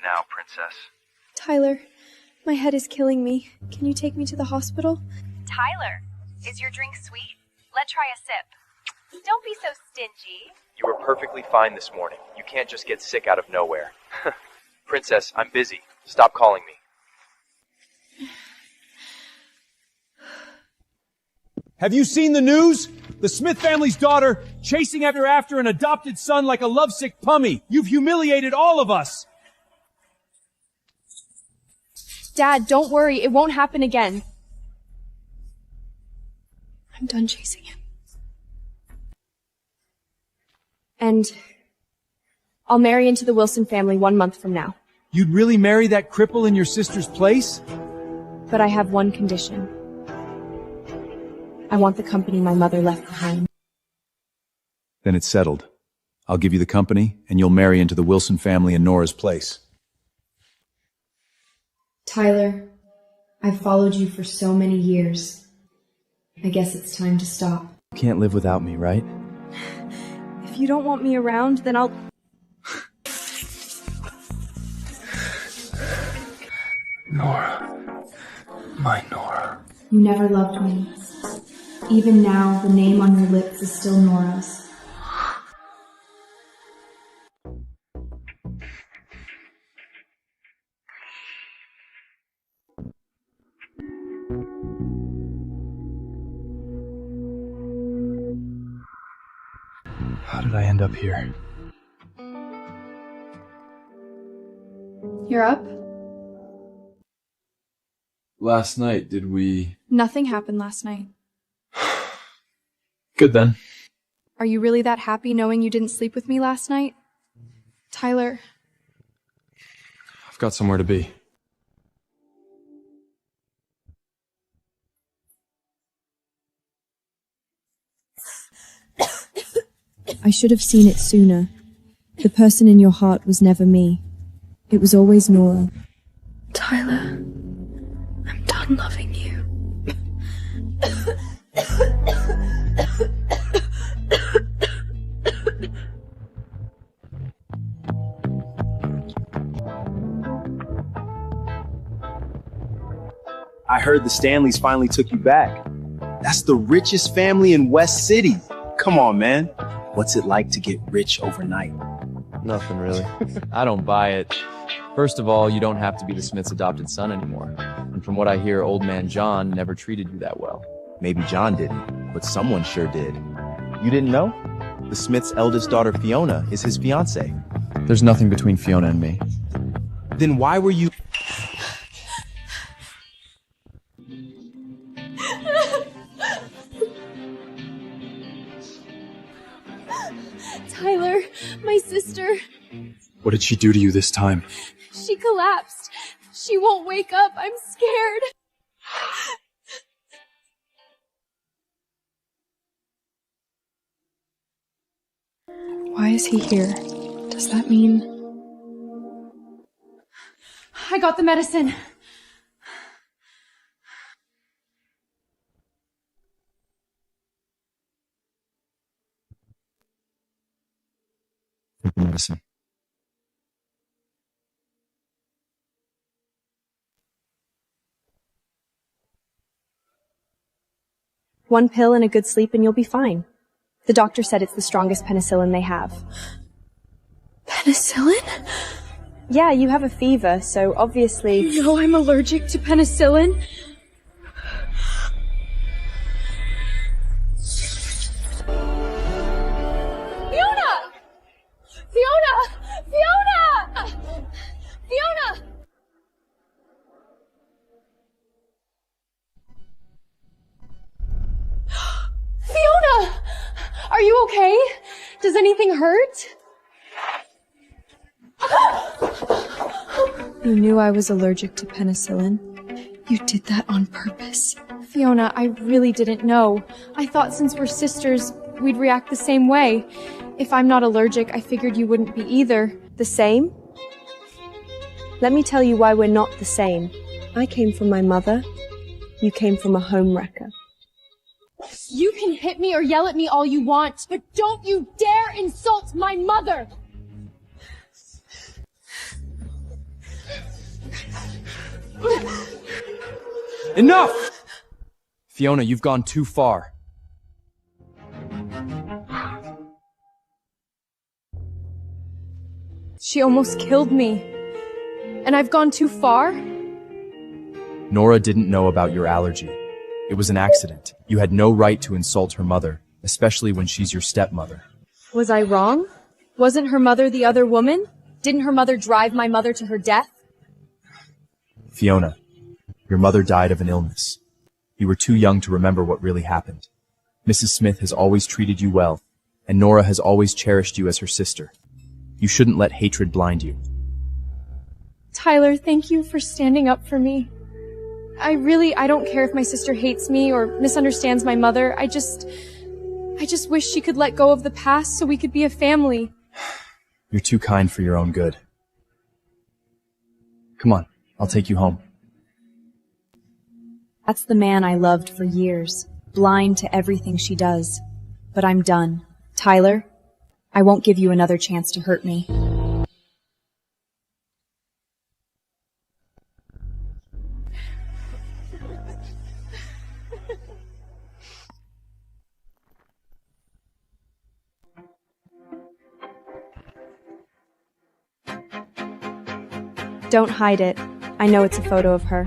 now, princess? Tyler, my head is killing me. Can you take me to the hospital? Tyler, is your drink sweet? Let's try a sip. Don't be so stingy. You were perfectly fine this morning. You can't just get sick out of nowhere. Princess, I'm busy. Stop calling me. Have you seen the news? The Smith family's daughter chasing after an adopted son like a lovesick pummy. You've humiliated all of us. Dad, don't worry. It won't happen again. I'm done chasing him. And I'll marry into the Wilson family 1 month from now. You'd really marry that cripple in your sister's place? But I have one condition. I want the company my mother left behind. Then it's settled. I'll give you the company, and you'll marry into the Wilson family in Nora's place. Tyler, I've followed you for so many years. I guess it's time to stop. You can't live without me, right? If you don't want me around, then I'll... Nora. My Nora. You never loved me. Even now, the name on your lips is still Nora's. How did I end up here? You're up? Last night, did we... Nothing happened last night. Good then. Are you really that happy knowing you didn't sleep with me last night? Tyler. I've got somewhere to be. I should have seen it sooner. The person in your heart was never me. It was always Nora. Tyler, I'm done loving you. I heard the Stanleys finally took you back. That's the richest family in West City. Come on, man. What's it like to get rich overnight? Nothing really. I don't buy it. First of all, you don't have to be the Smith's adopted son anymore. And from what I hear, old man John never treated you that well. Maybe John didn't, but someone sure did. You didn't know? The Smith's eldest daughter, Fiona, is his fiancée. There's nothing between Fiona and me. Then why were you... Tyler, my sister. What did she do to you this time? She collapsed. She won't wake up. I'm scared. Why is he here? Does that mean... I got the medicine. Medicine. One pill and a good sleep and you'll be fine. The doctor said it's the strongest penicillin they have. Penicillin? Yeah, you have a fever, so obviously... You know I'm allergic to penicillin. Fiona! Fiona! Are you okay? Does anything hurt? You knew I was allergic to penicillin. You did that on purpose. Fiona, I really didn't know. I thought since we're sisters, we'd react the same way. If I'm not allergic, I figured you wouldn't be either. The same? Let me tell you why we're not the same. I came from my mother. You came from a home wrecker. You can hit me or yell at me all you want, but don't you dare insult my mother! Enough! Fiona, you've gone too far. She almost killed me. And I've gone too far? Nora didn't know about your allergy. It was an accident. You had no right to insult her mother, especially when she's your stepmother. Was I wrong? Wasn't her mother the other woman? Didn't her mother drive my mother to her death? Fiona, your mother died of an illness. You were too young to remember what really happened. Mrs. Smith has always treated you well, and Nora has always cherished you as her sister. You shouldn't let hatred blind you. Tyler, thank you for standing up for me. I don't care if my sister hates me or misunderstands my mother. I just wish she could let go of the past so we could be a family. You're too kind for your own good. Come on, I'll take you home. That's the man I loved for years, blind to everything she does. But I'm done. Tyler, I won't give you another chance to hurt me. Don't hide it. I know it's a photo of her.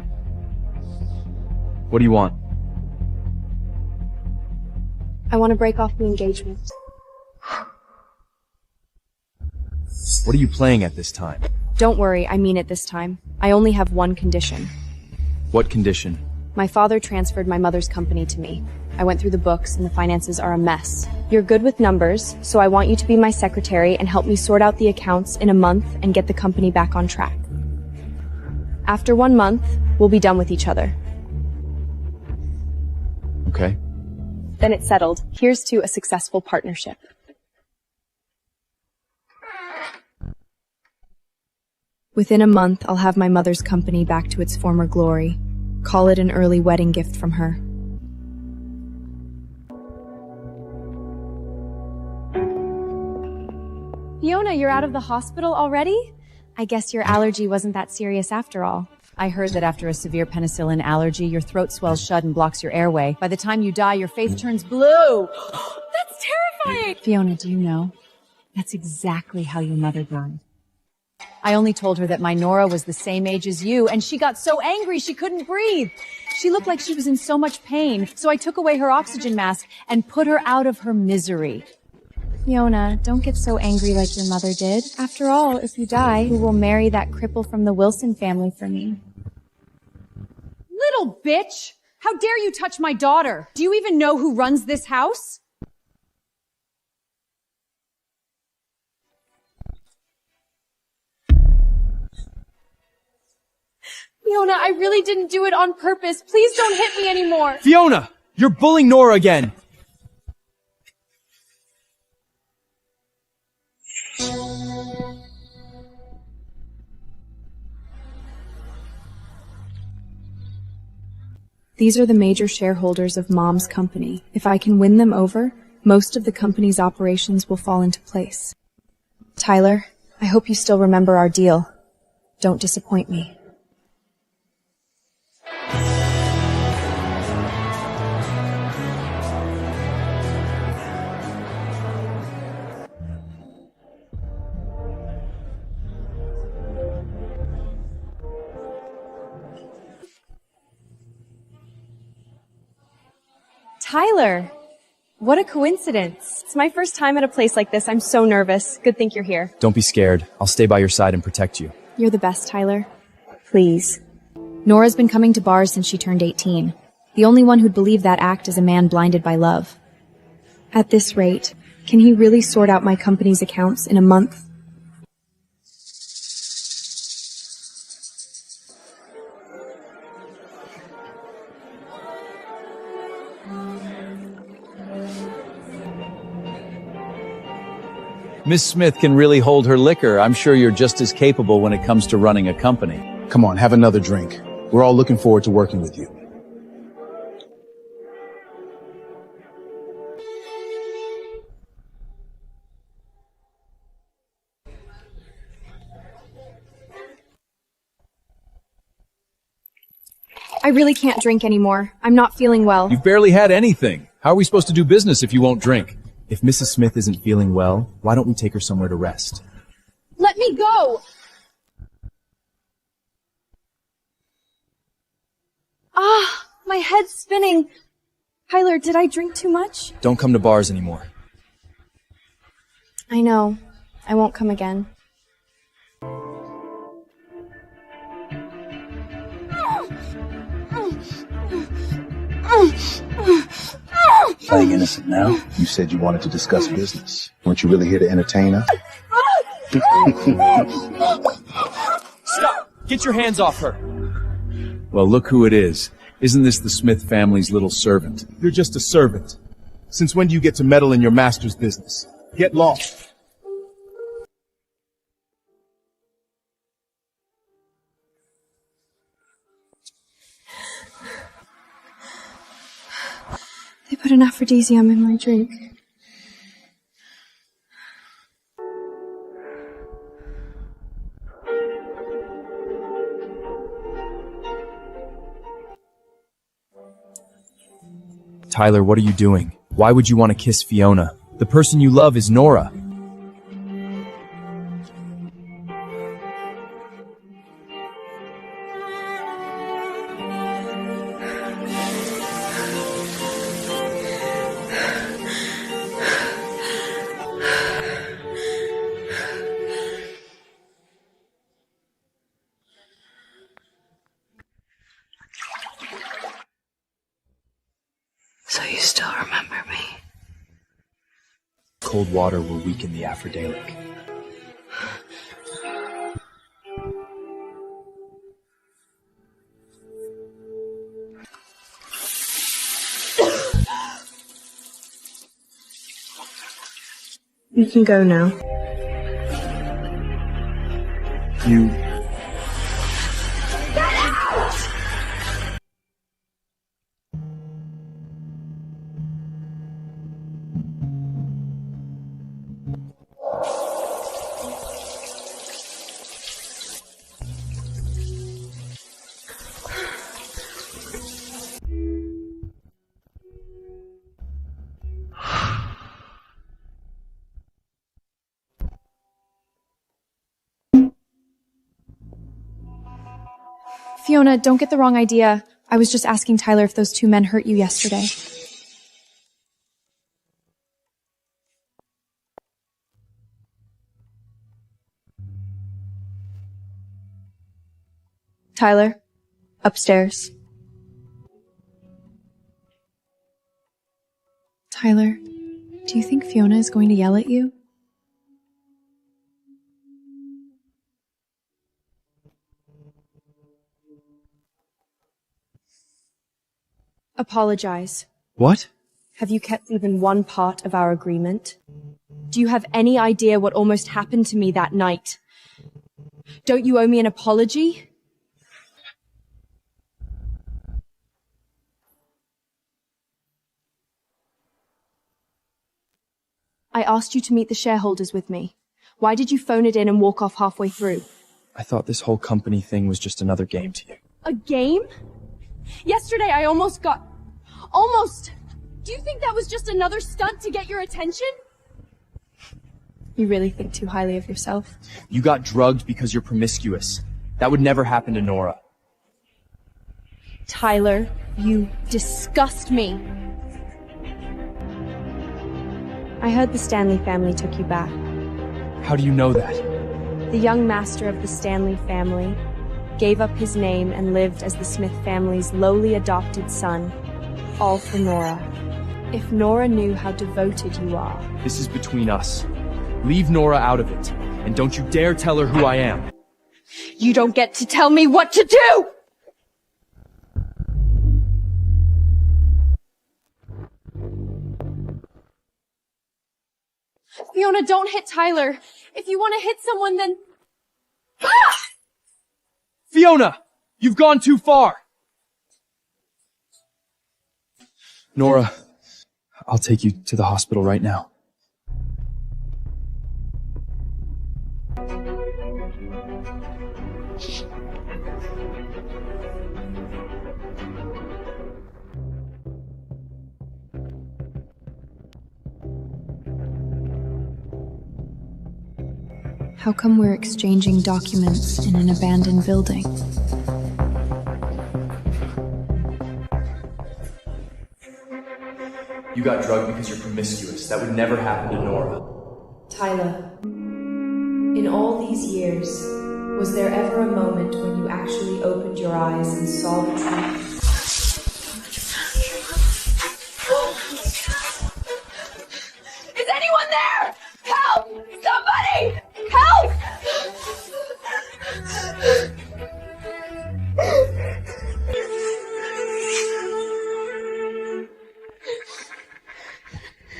What do you want? I want to break off the engagement. What are you playing at this time? Don't worry, I mean it this time. I only have one condition. What condition? My father transferred my mother's company to me. I went through the books and the finances are a mess. You're good with numbers, so I want you to be my secretary and help me sort out the accounts in a month and get the company back on track. After 1 month, we'll be done with each other. Okay. Then it's settled. Here's to a successful partnership. Within a month, I'll have my mother's company back to its former glory. Call it an early wedding gift from her. Fiona, you're out of the hospital already? I guess your allergy wasn't that serious after all. I heard that after a severe penicillin allergy, your throat swells shut and blocks your airway. By the time you die, your face turns blue. That's terrifying! Fiona, do you know? That's exactly how your mother died. I only told her that my Nora was the same age as you, and she got so angry she couldn't breathe. She looked like she was in so much pain, so I took away her oxygen mask and put her out of her misery. Fiona, don't get so angry like your mother did. After all, if you die, who will marry that cripple from the Wilson family for me? Little bitch! How dare you touch my daughter? Do you even know who runs this house? Fiona, I really didn't do it on purpose. Please don't hit me anymore. Fiona! You're bullying Nora again! These are the major shareholders of Mom's company. If I can win them over, most of the company's operations will fall into place. Tyler, I hope you still remember our deal. Don't disappoint me. Tyler! What a coincidence. It's my first time at a place like this. I'm so nervous. Good thing you're here. Don't be scared. I'll stay by your side and protect you. You're the best, Tyler. Please. Nora's been coming to bars since she turned 18. The only one who'd believe that act is a man blinded by love. At this rate, can he really sort out my company's accounts in a month? Miss Smith can really hold her liquor. I'm sure you're just as capable when it comes to running a company. Come on, have another drink. We're all looking forward to working with you. I really can't drink anymore. I'm not feeling well. You've barely had anything. How are we supposed to do business if you won't drink? If Mrs. Smith isn't feeling well, why don't we take her somewhere to rest? Let me go! Ah, my head's spinning. Tyler, did I drink too much? Don't come to bars anymore. I know. I won't come again. Playing innocent now? You said you wanted to discuss business. Weren't you really here to entertain us? Stop! Get your hands off her! Well, look who it is. Isn't this the Smith family's little servant? You're just a servant. Since when do you get to meddle in your master's business? Get lost. They put an aphrodisium in my drink. Tyler, what are you doing? Why would you want to kiss Fiona? The person you love is Nora. So you still remember me? Cold water will weaken the aphrodisiac. You can go now. You... Fiona, don't get the wrong idea. I was just asking Tyler if those two men hurt you yesterday. Tyler, upstairs. Tyler, do you think Fiona is going to yell at you? Apologize. What? Have you kept even one part of our agreement? Do you have any idea what almost happened to me that night? Don't you owe me an apology? I asked you to meet the shareholders with me. Why did you phone it in and walk off halfway through? I thought this whole company thing was just another game to you. A game? Yesterday I almost got... Almost! Do you think that was just another stunt to get your attention? You really think too highly of yourself. You got drugged because you're promiscuous. That would never happen to Nora. Tyler, you disgust me. I heard the Stanley family took you back. How do you know that? The young master of the Stanley family gave up his name and lived as the Smith family's lowly adopted son, all for Nora. If Nora knew how devoted you are... This is between us. Leave Nora out of it, and don't you dare tell her who I am. You don't get to tell me what to do! Fiona, don't hit Tyler. If you want to hit someone, then... Fiona! You've gone too far! Nora, I'll take you to the hospital right now. How come we're exchanging documents in an abandoned building? You got drugged because you're promiscuous. That would never happen to Nora. Tyler, in all these years, was there ever a moment when you actually opened your eyes and saw the truth? Is anyone there? Help! Somebody! Help!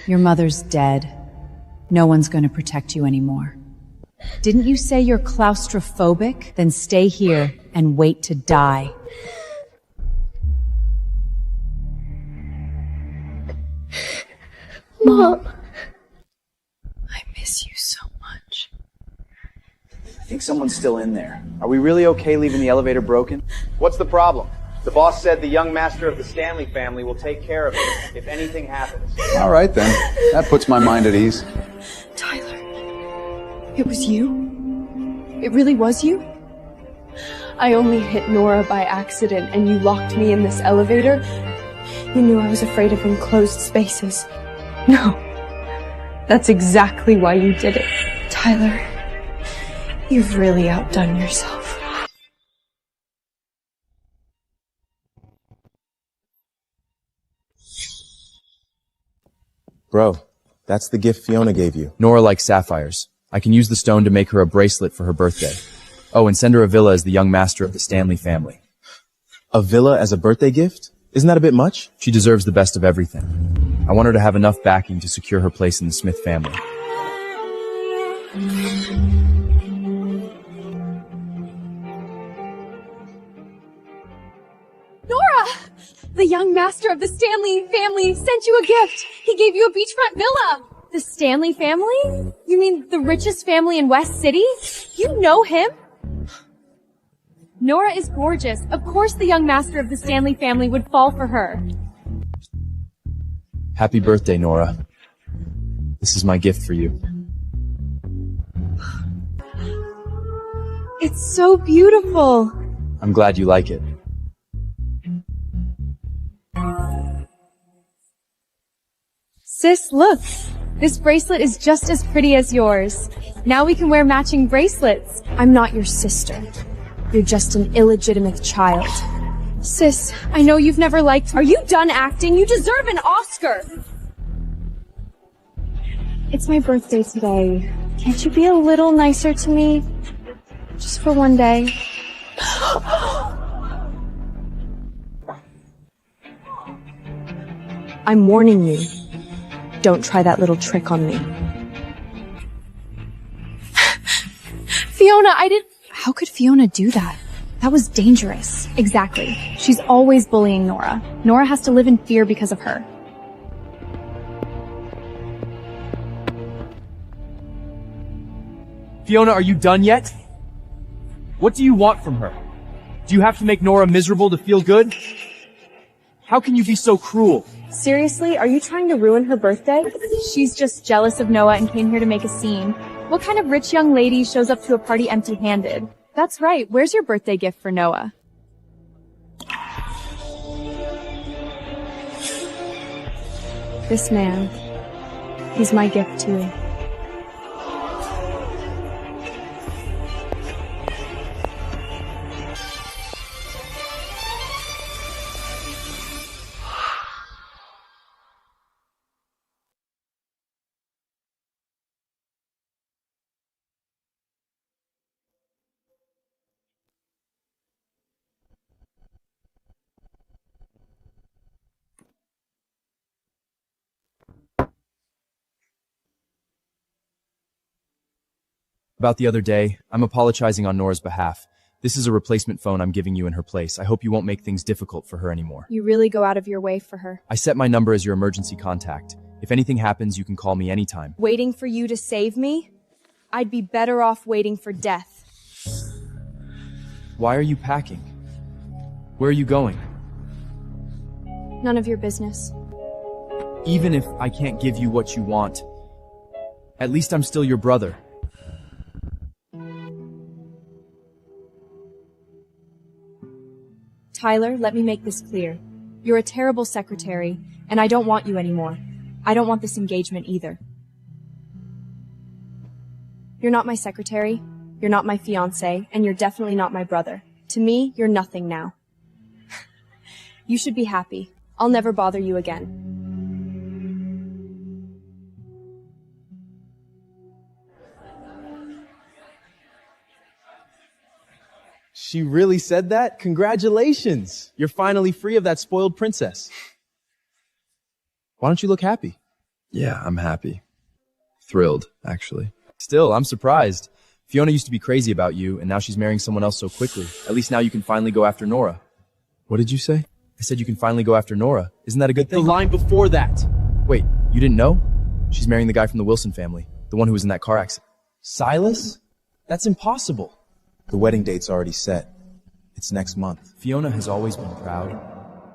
Your mother's dead. No one's going to protect you anymore. Didn't you say you're claustrophobic? Then stay here and wait to die. Mom! I miss you so much. I think someone's still in there. Are we really okay leaving the elevator broken? What's the problem? The boss said the young master of the Stanley family will take care of it if anything happens. All right, then. That puts my mind at ease. Tyler, it was you? It really was you? I only hit Nora by accident and you locked me in this elevator? You knew I was afraid of enclosed spaces. No, that's exactly why you did it. Tyler, you've really outdone yourself. Bro, that's the gift Fiona gave you. Nora likes sapphires. I can use the stone to make her a bracelet for her birthday. Oh, and send her a villa as the young master of the Stanley family. A villa as a birthday gift? Isn't that a bit much? She deserves the best of everything. I want her to have enough backing to secure her place in the Smith family. Nora! The young master of the Stanley family sent you a gift. He gave you a beachfront villa. The Stanley family? You mean the richest family in West City? You know him? Nora is gorgeous. Of course the young master of the Stanley family would fall for her. Happy birthday, Nora. This is my gift for you. It's so beautiful. I'm glad you like it. Sis, look. This bracelet is just as pretty as yours. Now we can wear matching bracelets. I'm not your sister. You're just an illegitimate child. Sis, I know you've never liked me. Are you done acting? You deserve an Oscar! It's my birthday today. Can't you be a little nicer to me? Just for one day. I'm warning you. Don't try that little trick on me. Fiona, How could Fiona do that? That was dangerous. Exactly. She's always bullying Nora. Nora has to live in fear because of her. Fiona, are you done yet? What do you want from her? Do you have to make Nora miserable to feel good? How can you be so cruel? Seriously, are you trying to ruin her birthday? She's just jealous of Noah and came here to make a scene. What kind of rich young lady shows up to a party empty-handed? That's right, where's your birthday gift for Noah? This man. He's my gift to you. About the other day, I'm apologizing on Nora's behalf. This is a replacement phone I'm giving you in her place. I hope you won't make things difficult for her anymore. You really go out of your way for her. I set my number as your emergency contact. If anything happens, you can call me anytime. Waiting for you to save me? I'd be better off waiting for death. Why are you packing? Where are you going? None of your business. Even if I can't give you what you want, at least I'm still your brother. Tyler, let me make this clear. You're a terrible secretary, and I don't want you anymore. I don't want this engagement either. You're not my secretary, you're not my fiancé, and you're definitely not my brother. To me, you're nothing now. You should be happy. I'll never bother you again. She really said that? Congratulations! You're finally free of that spoiled princess. Why don't you look happy? Yeah, I'm happy. Thrilled, actually. Still, I'm surprised. Fiona used to be crazy about you, and now she's marrying someone else so quickly. At least now you can finally go after Nora. What did you say? I said you can finally go after Nora. Isn't that a good thing? The line before that. Wait, you didn't know? She's marrying the guy from the Wilson family, the one who was in that car accident. Silas? That's impossible. The wedding date's already set. It's next month. Fiona has always been proud,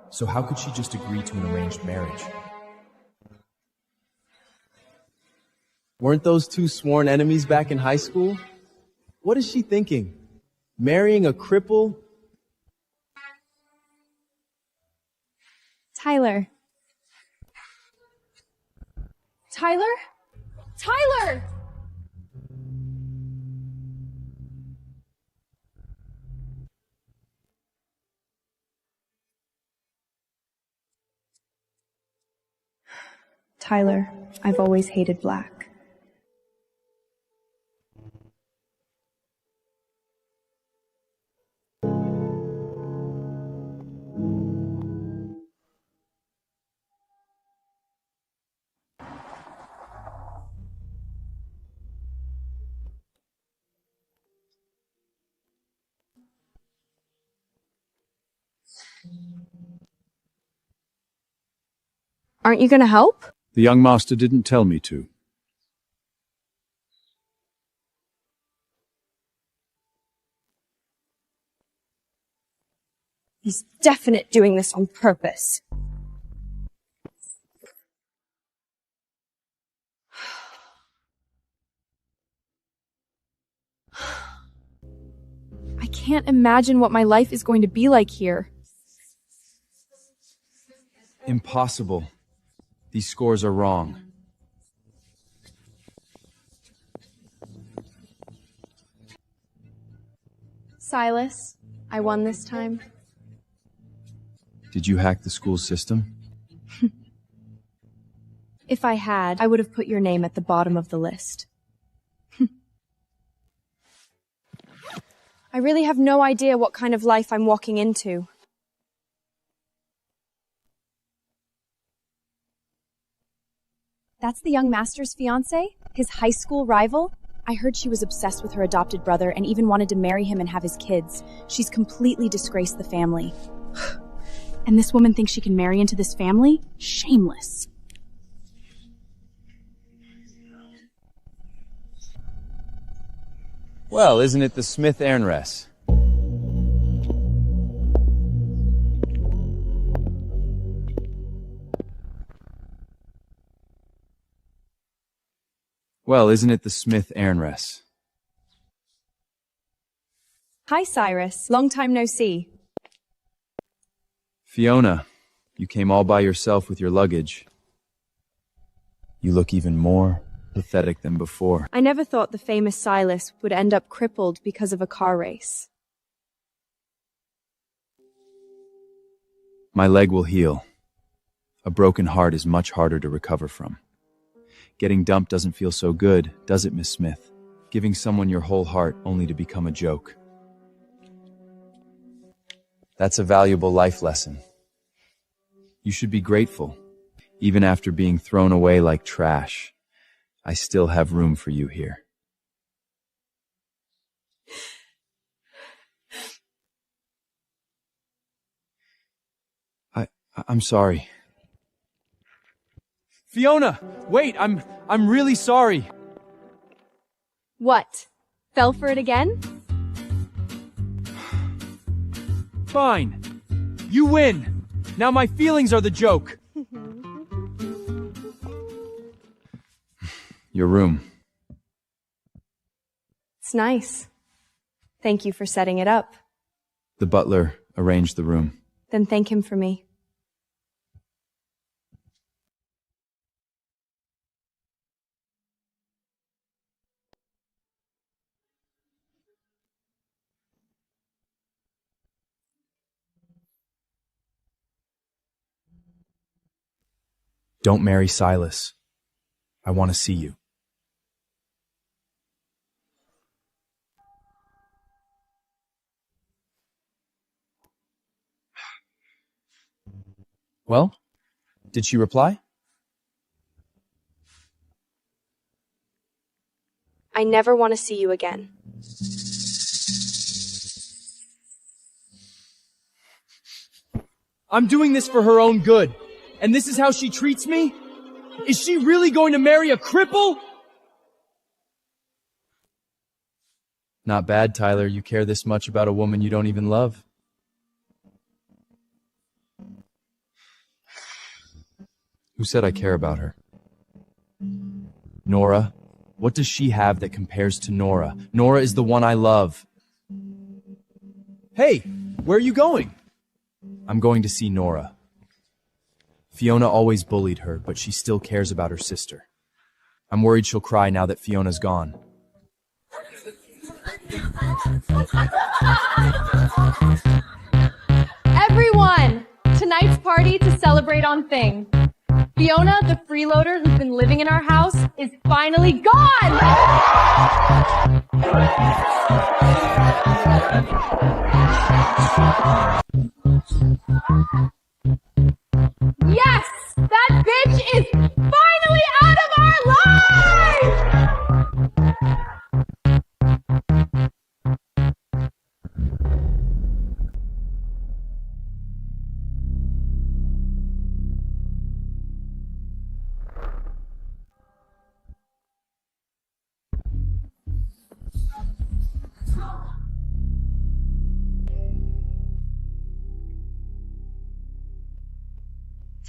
so how could she just agree to an arranged marriage? Weren't those two sworn enemies back in high school? What is she thinking? Marrying a cripple? Tyler. Tyler? Tyler! Tyler, I've always hated black. Aren't you gonna help? The young master didn't tell me to. He's definitely doing this on purpose. I can't imagine what my life is going to be like here. Impossible. These scores are wrong. Silas, I won this time. Did you hack the school system? If I had, I would have put your name at the bottom of the list. I really have no idea what kind of life I'm walking into. That's the young master's fiancé? His high school rival? I heard she was obsessed with her adopted brother and even wanted to marry him and have his kids. She's completely disgraced the family. And this woman thinks she can marry into this family? Shameless. Well, isn't it the Smith heiress? Well, isn't it the Smith heiress? Hi, Cyrus. Long time no see. Fiona, you came all by yourself with your luggage. You look even more pathetic than before. I never thought the famous Silas would end up crippled because of a car race. My leg will heal. A broken heart is much harder to recover from. Getting dumped doesn't feel so good, does it, Miss Smith? Giving someone your whole heart only to become a joke. That's a valuable life lesson. You should be grateful. Even after being thrown away like trash, I still have room for you here. I'm sorry. Fiona, wait, I'm really sorry. What? Fell for it again? Fine. You win. Now my feelings are the joke. Your room. It's nice. Thank you for setting it up. The butler arranged the room. Then thank him for me. Don't marry Silas. I want to see you. Well, did she reply? I never want to see you again. I'm doing this for her own good. And this is how she treats me? Is she really going to marry a cripple? Not bad, Tyler. You care this much about a woman you don't even love. Who said I care about her? Nora. What does she have that compares to Nora? Nora is the one I love. Hey, where are you going? I'm going to see Nora. Fiona always bullied her, but she still cares about her sister. I'm worried she'll cry now that Fiona's gone. Everyone! Tonight's party to celebrate on Thing. Fiona, the freeloader who's been living in our house, is finally gone! Yes! That bitch is finally out of our lives!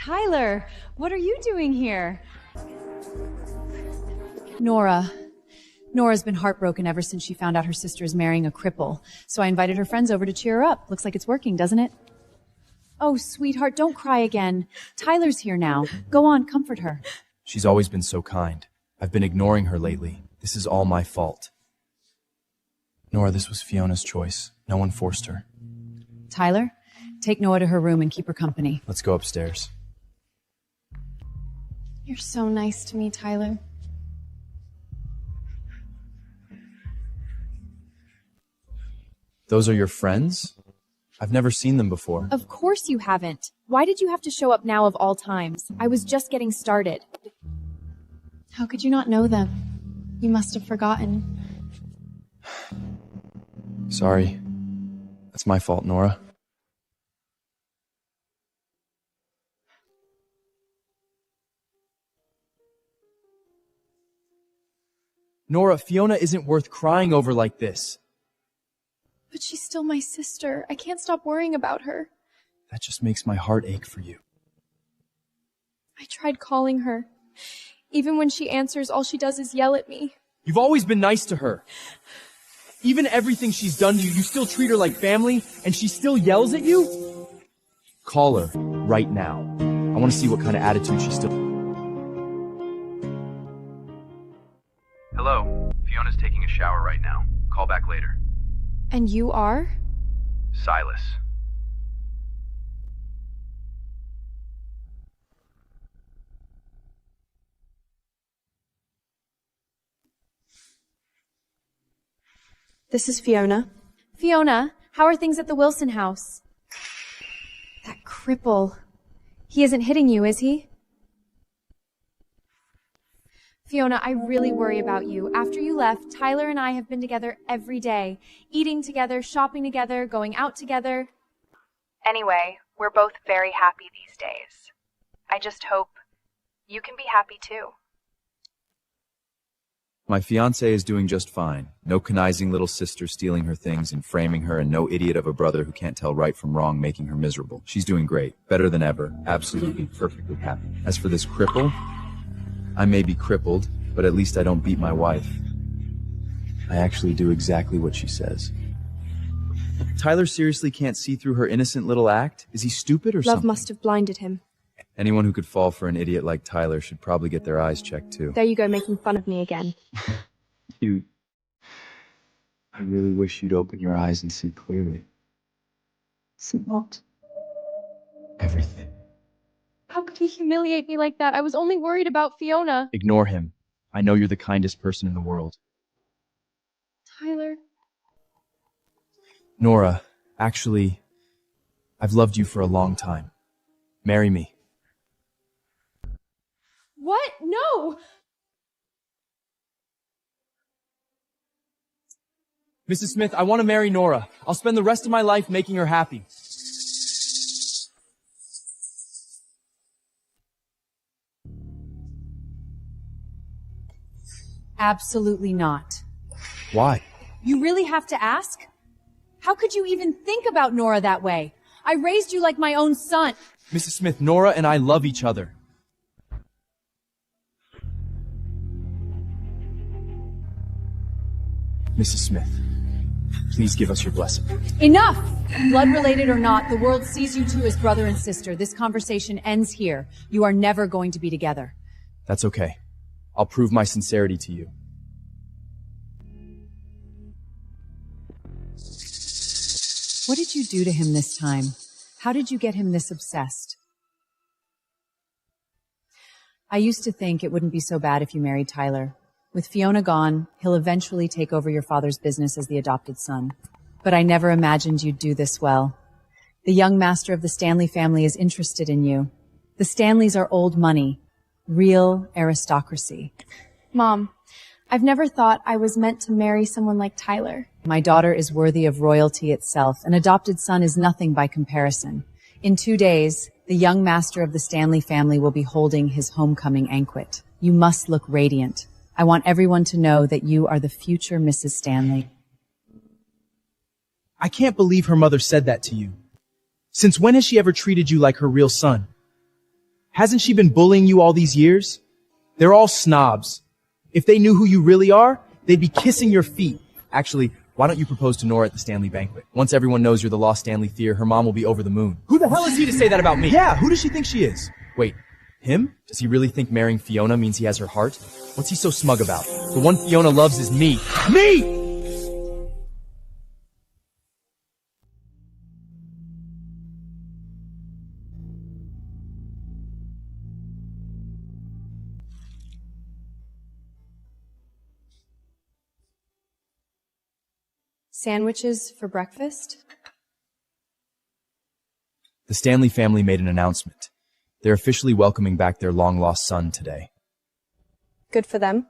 Tyler, what are you doing here? Nora's been heartbroken ever since she found out her sister is marrying a cripple. So I invited her friends over to cheer her up. Looks like it's working, doesn't it? Oh, sweetheart, don't cry again. Tyler's here now. Go on, comfort her. She's always been so kind. I've been ignoring her lately. This is all my fault. Nora, this was Fiona's choice. No one forced her. Tyler, take Noah to her room and keep her company. Let's go upstairs. You're so nice to me, Tyler. Those are your friends? I've never seen them before. Of course you haven't. Why did you have to show up now of all times? I was just getting started. How could you not know them? You must have forgotten. Sorry. That's my fault, Nora. Nora, Fiona isn't worth crying over like this. But she's still my sister. I can't stop worrying about her. That just makes my heart ache for you. I tried calling her. Even when she answers, all she does is yell at me. You've always been nice to her. Even everything she's done to you, you still treat her like family, and she still yells at you? Call her right now. I want to see what kind of attitude she still... Hello. Fiona's taking a shower right now. Call back later. And you are? Silas. This is Fiona. Fiona, how are things at the Wilson house? That cripple. He isn't hitting you, is he? Fiona, I really worry about you. After you left, Tyler and I have been together every day. Eating together, shopping together, going out together. Anyway, we're both very happy these days. I just hope you can be happy too. My fiancé is doing just fine. No conniving little sister stealing her things and framing her, and no idiot of a brother who can't tell right from wrong making her miserable. She's doing great. Better than ever. Absolutely, perfectly happy. As for this cripple, I may be crippled, but at least I don't beat my wife. I actually do exactly what she says. Tyler seriously can't see through her innocent little act? Is he stupid or something? Love must have blinded him. Anyone who could fall for an idiot like Tyler should probably get their eyes checked too. There you go, making fun of me again. Dude, I really wish you'd open your eyes and see clearly. See what? Everything. How could he humiliate me like that? I was only worried about Fiona. Ignore him. I know you're the kindest person in the world. Tyler. Nora, actually, I've loved you for a long time. Marry me. What? No! Mrs. Smith, I want to marry Nora. I'll spend the rest of my life making her happy. Absolutely not. Why? You really have to ask? How could you even think about Nora that way? I raised you like my own son. Mrs. Smith, Nora and I love each other. Mrs. Smith, please give us your blessing. Enough! Blood-related or not, the world sees you two as brother and sister. This conversation ends here. You are never going to be together. That's okay. I'll prove my sincerity to you. What did you do to him this time? How did you get him this obsessed? I used to think it wouldn't be so bad if you married Tyler. With Fiona gone, he'll eventually take over your father's business as the adopted son. But I never imagined you'd do this well. The young master of the Stanley family is interested in you. The Stanleys are old money, real aristocracy. Mom, I've never thought I was meant to marry someone like Tyler. My daughter is worthy of royalty itself. An adopted son is nothing by comparison. In 2 days, the young master of the Stanley family will be holding his homecoming banquet. You must look radiant. I want everyone to know that you are the future Mrs. Stanley. I can't believe her mother said that to you. Since when has she ever treated you like her real son? Hasn't she been bullying you all these years? They're all snobs. If they knew who you really are, they'd be kissing your feet. Actually, why don't you propose to Nora at the Stanley banquet? Once everyone knows you're the lost Stanley Fear, her mom will be over the moon. Who the hell is he to say that about me? Yeah, who does she think she is? Wait, him? Does he really think marrying Fiona means he has her heart? What's he so smug about? The one Fiona loves is me. Me! Sandwiches for breakfast? The Stanley family made an announcement. They're officially welcoming back their long-lost son today. Good for them.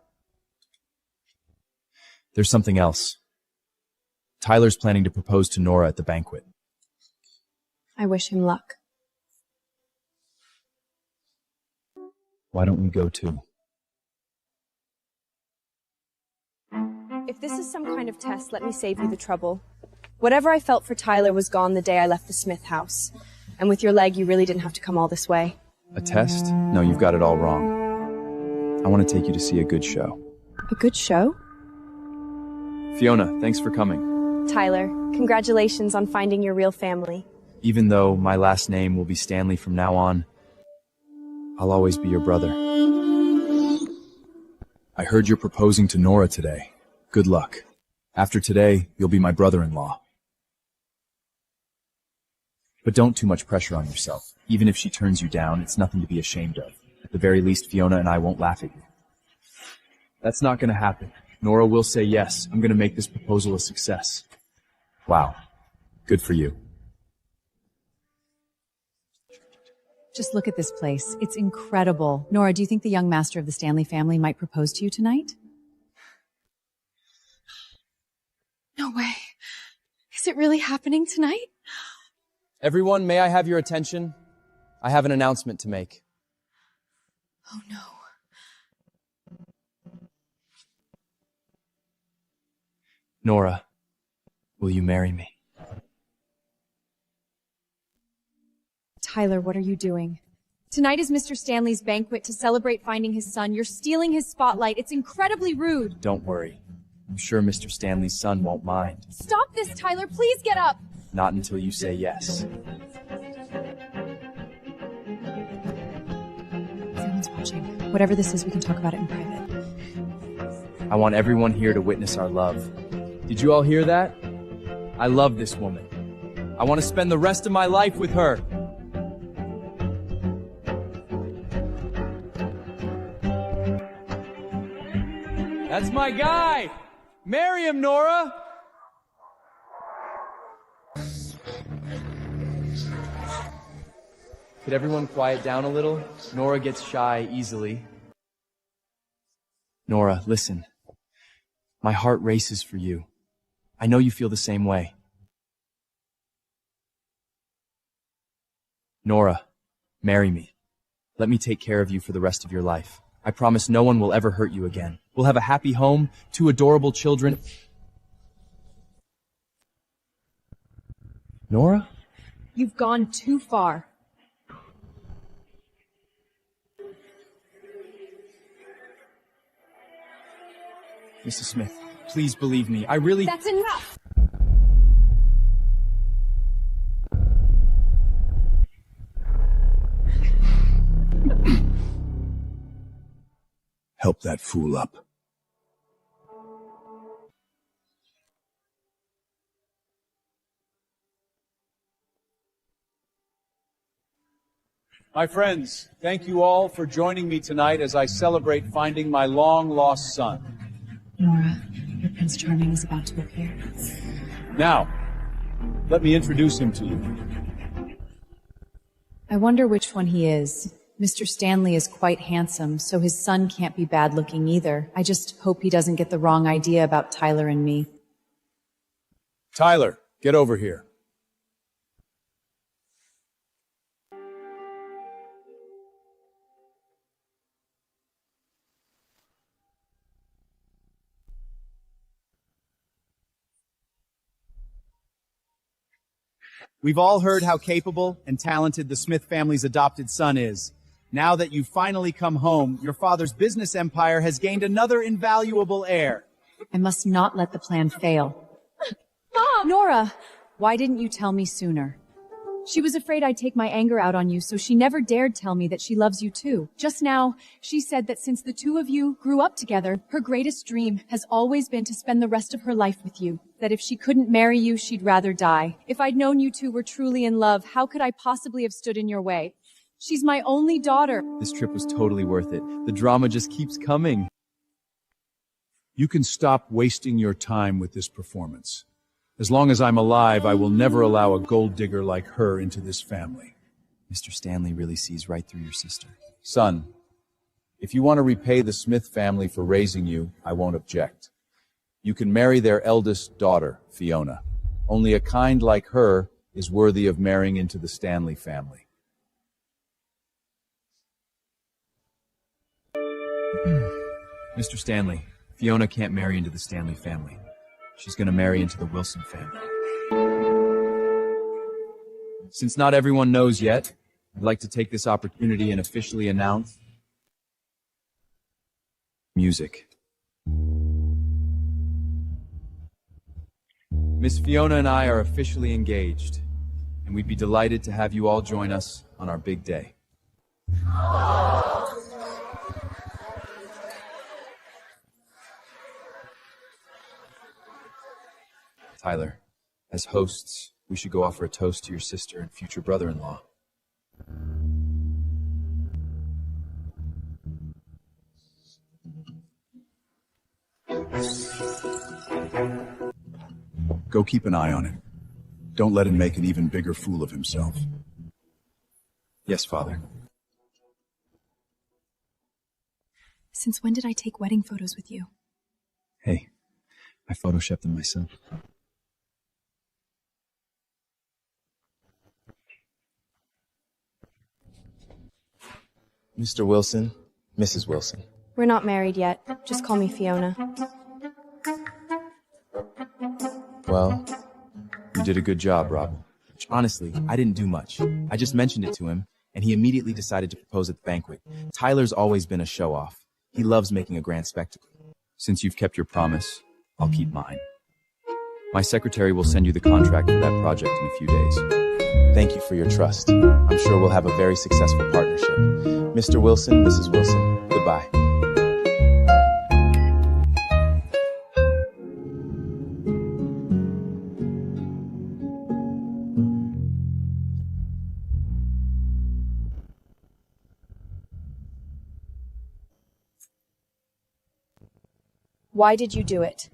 There's something else. Tyler's planning to propose to Nora at the banquet. I wish him luck. Why don't we go too? If this is some kind of test, let me save you the trouble. Whatever I felt for Tyler was gone the day I left the Smith house. And with your leg, you really didn't have to come all this way. A test? No, you've got it all wrong. I want to take you to see a good show. A good show? Fiona, thanks for coming. Tyler, congratulations on finding your real family. Even though my last name will be Stanley from now on, I'll always be your brother. I heard you're proposing to Nora today. Good luck. After today, you'll be my brother-in-law. But don't too much pressure on yourself. Even if she turns you down, it's nothing to be ashamed of. At the very least, Fiona and I won't laugh at you. That's not going to happen. Nora will say yes. I'm going to make this proposal a success. Wow. Good for you. Just look at this place. It's incredible. Nora, do you think the young master of the Stanley family might propose to you tonight? No way. Is it really happening tonight? Everyone, may I have your attention? I have an announcement to make. Oh no. Nora, will you marry me? Tyler, what are you doing? Tonight is Mr. Stanley's banquet to celebrate finding his son. You're stealing his spotlight. It's incredibly rude. Don't worry. I'm sure Mr. Stanley's son won't mind. Stop this, Tyler. Please get up. Not until you say yes. Everyone's watching. Whatever this is, we can talk about it in private. I want everyone here to witness our love. Did you all hear that? I love this woman. I want to spend the rest of my life with her. That's my guy! Marry him, Nora! Could everyone quiet down a little? Nora gets shy easily. Nora, listen. My heart races for you. I know you feel the same way. Nora, marry me. Let me take care of you for the rest of your life. I promise no one will ever hurt you again. We'll have a happy home, 2 adorable children. Nora? You've gone too far. Mrs. Smith, please believe me. I really— That's enough! Help that fool up. My friends, thank you all for joining me tonight as I celebrate finding my long-lost son. Nora, your Prince Charming is about to appear. Now, let me introduce him to you. I wonder which one he is. Mr. Stanley is quite handsome, so his son can't be bad-looking either. I just hope he doesn't get the wrong idea about Tyler and me. Tyler, get over here. We've all heard how capable and talented the Smith family's adopted son is. Now that you've finally come home, your father's business empire has gained another invaluable heir. I must not let the plan fail. Mom! Nora, why didn't you tell me sooner? She was afraid I'd take my anger out on you, so she never dared tell me that she loves you too. Just now, she said that since the two of you grew up together, her greatest dream has always been to spend the rest of her life with you. That if she couldn't marry you, she'd rather die. If I'd known you two were truly in love, how could I possibly have stood in your way? She's my only daughter. This trip was totally worth it. The drama just keeps coming. You can stop wasting your time with this performance. As long as I'm alive, I will never allow a gold digger like her into this family. Mr. Stanley really sees right through your sister. Son, if you want to repay the Smith family for raising you, I won't object. You can marry their eldest daughter, Fiona. Only a kind like her is worthy of marrying into the Stanley family. Mr. Stanley, Fiona can't marry into the Stanley family. She's gonna marry into the Wilson family. Since not everyone knows yet, I'd like to take this opportunity and officially announce music. Miss Fiona and I are officially engaged, and we'd be delighted to have you all join us on our big day. Tyler, as hosts, we should go offer a toast to your sister and future brother-in-law. Go keep an eye on him. Don't let him make an even bigger fool of himself. Yes, Father. Since when did I take wedding photos with you? Hey, I photoshopped them myself. Mr. Wilson, Mrs. Wilson. We're not married yet. Just call me Fiona. Well, you did a good job, Rob. Honestly, I didn't do much. I just mentioned it to him, and he immediately decided to propose at the banquet. Tyler's always been a show-off. He loves making a grand spectacle. Since you've kept your promise, I'll keep mine. My secretary will send you the contract for that project in a few days. Thank you for your trust. I'm sure we'll have a very successful partnership. Mr. Wilson, Mrs. Wilson, goodbye. Why did you do it?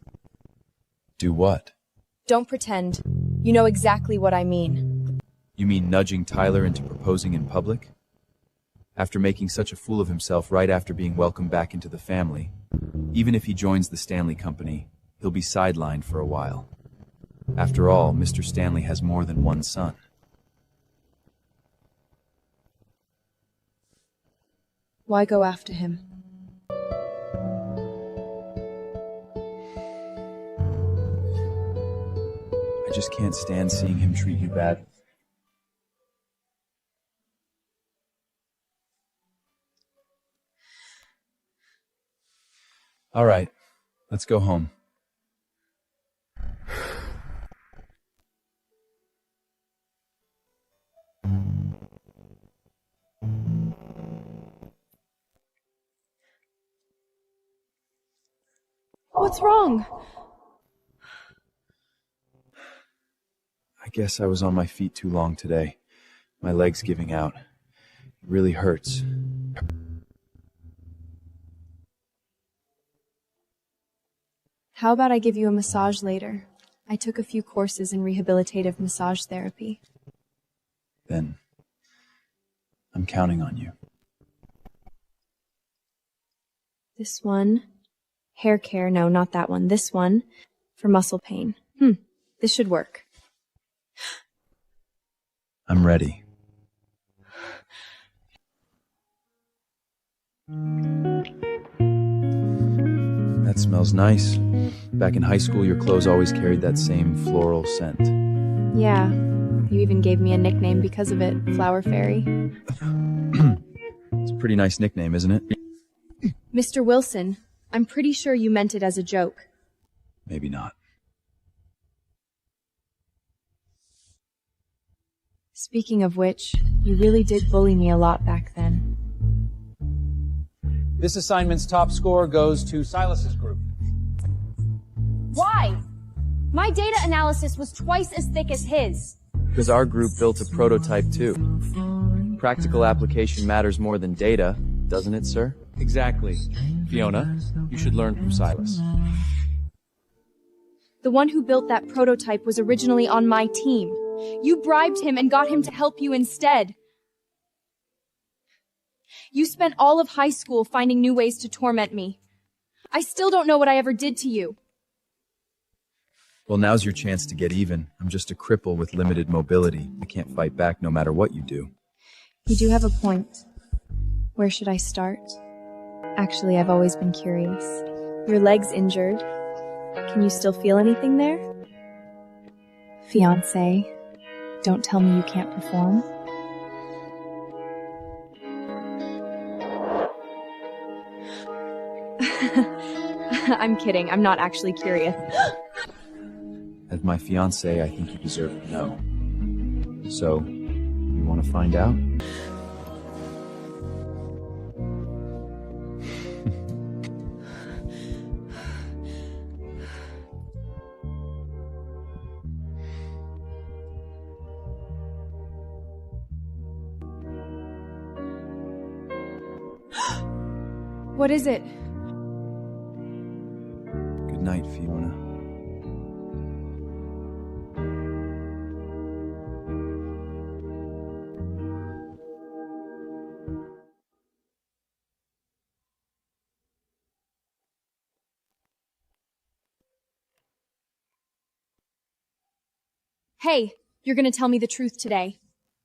Do what? Don't pretend. You know exactly what I mean. You mean nudging Tyler into proposing in public? After making such a fool of himself right after being welcomed back into the family, even if he joins the Stanley Company, he'll be sidelined for a while. After all, Mr. Stanley has more than one son. Why go after him? I just can't stand seeing him treat you bad. All right, let's go home. What's wrong? I guess I was on my feet too long today. My leg's giving out. It really hurts. How about I give you a massage later? I took a few courses in rehabilitative massage therapy. Then I'm counting on you. This one. Hair care. No, not that one. This one. For muscle pain. This should work. I'm ready. That smells nice. Back in high school, your clothes always carried that same floral scent. Yeah, you even gave me a nickname because of it, Flower Fairy. It's a pretty nice nickname, isn't it? Mr. Wilson, I'm pretty sure you meant it as a joke. Maybe not. Speaking of which, you really did bully me a lot back then. This assignment's top score goes to Silas's group. Why? My data analysis was twice as thick as his. Because our group built a prototype too. Practical application matters more than data, doesn't it, sir? Exactly. Fiona, you should learn from Silas. The one who built that prototype was originally on my team. You bribed him and got him to help you instead. You spent all of high school finding new ways to torment me. I still don't know what I ever did to you. Well, now's your chance to get even. I'm just a cripple with limited mobility. I can't fight back no matter what you do. You do have a point. Where should I start? Actually, I've always been curious. Your leg's injured. Can you still feel anything there? Fiancé, don't tell me you can't perform. I'm kidding. I'm not actually curious. As my fiancé, I think you deserve to know. So, you want to find out? What is it? Good night, Fiona. Hey, you're gonna tell me the truth today.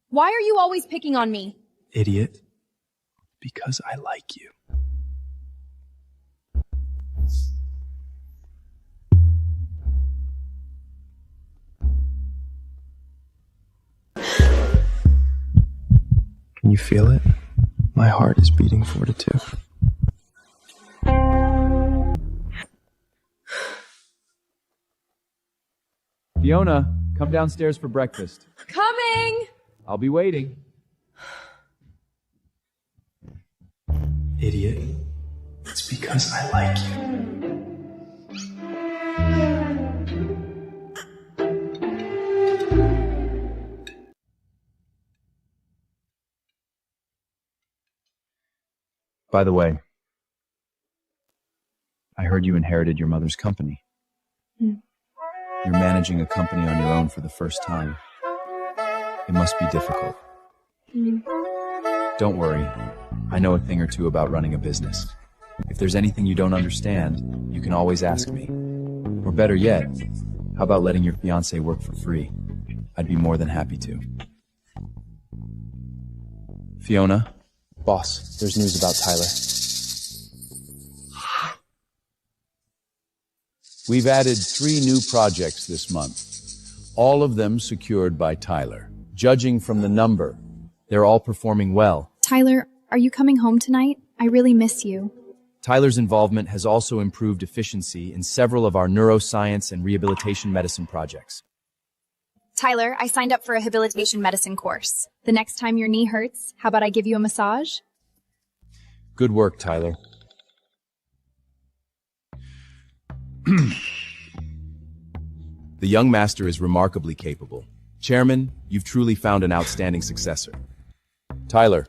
Why are you always picking on me? Idiot. Because I like you. Can you feel it? My heart is beating 4-2. Fiona, come downstairs for breakfast. Coming! I'll be waiting. Idiot. It's because I like you. By the way, I heard you inherited your mother's company. You're managing a company on your own for the first time. It must be difficult. Don't worry. I know a thing or two about running a business. If there's anything you don't understand, you can always ask me. Or better yet, how about letting your fiancé work for free? I'd be more than happy to. Fiona? Boss, there's news about Tyler. We've added 3 new projects this month, all of them secured by Tyler. Judging from the number, they're all performing well. Tyler, are you coming home tonight? I really miss you. Tyler's involvement has also improved efficiency in several of our neuroscience and rehabilitation medicine projects. Tyler, I signed up for a rehabilitation medicine course. The next time your knee hurts, how about I give you a massage? Good work, Tyler. The young master is remarkably capable. Chairman, you've truly found an outstanding successor. Tyler,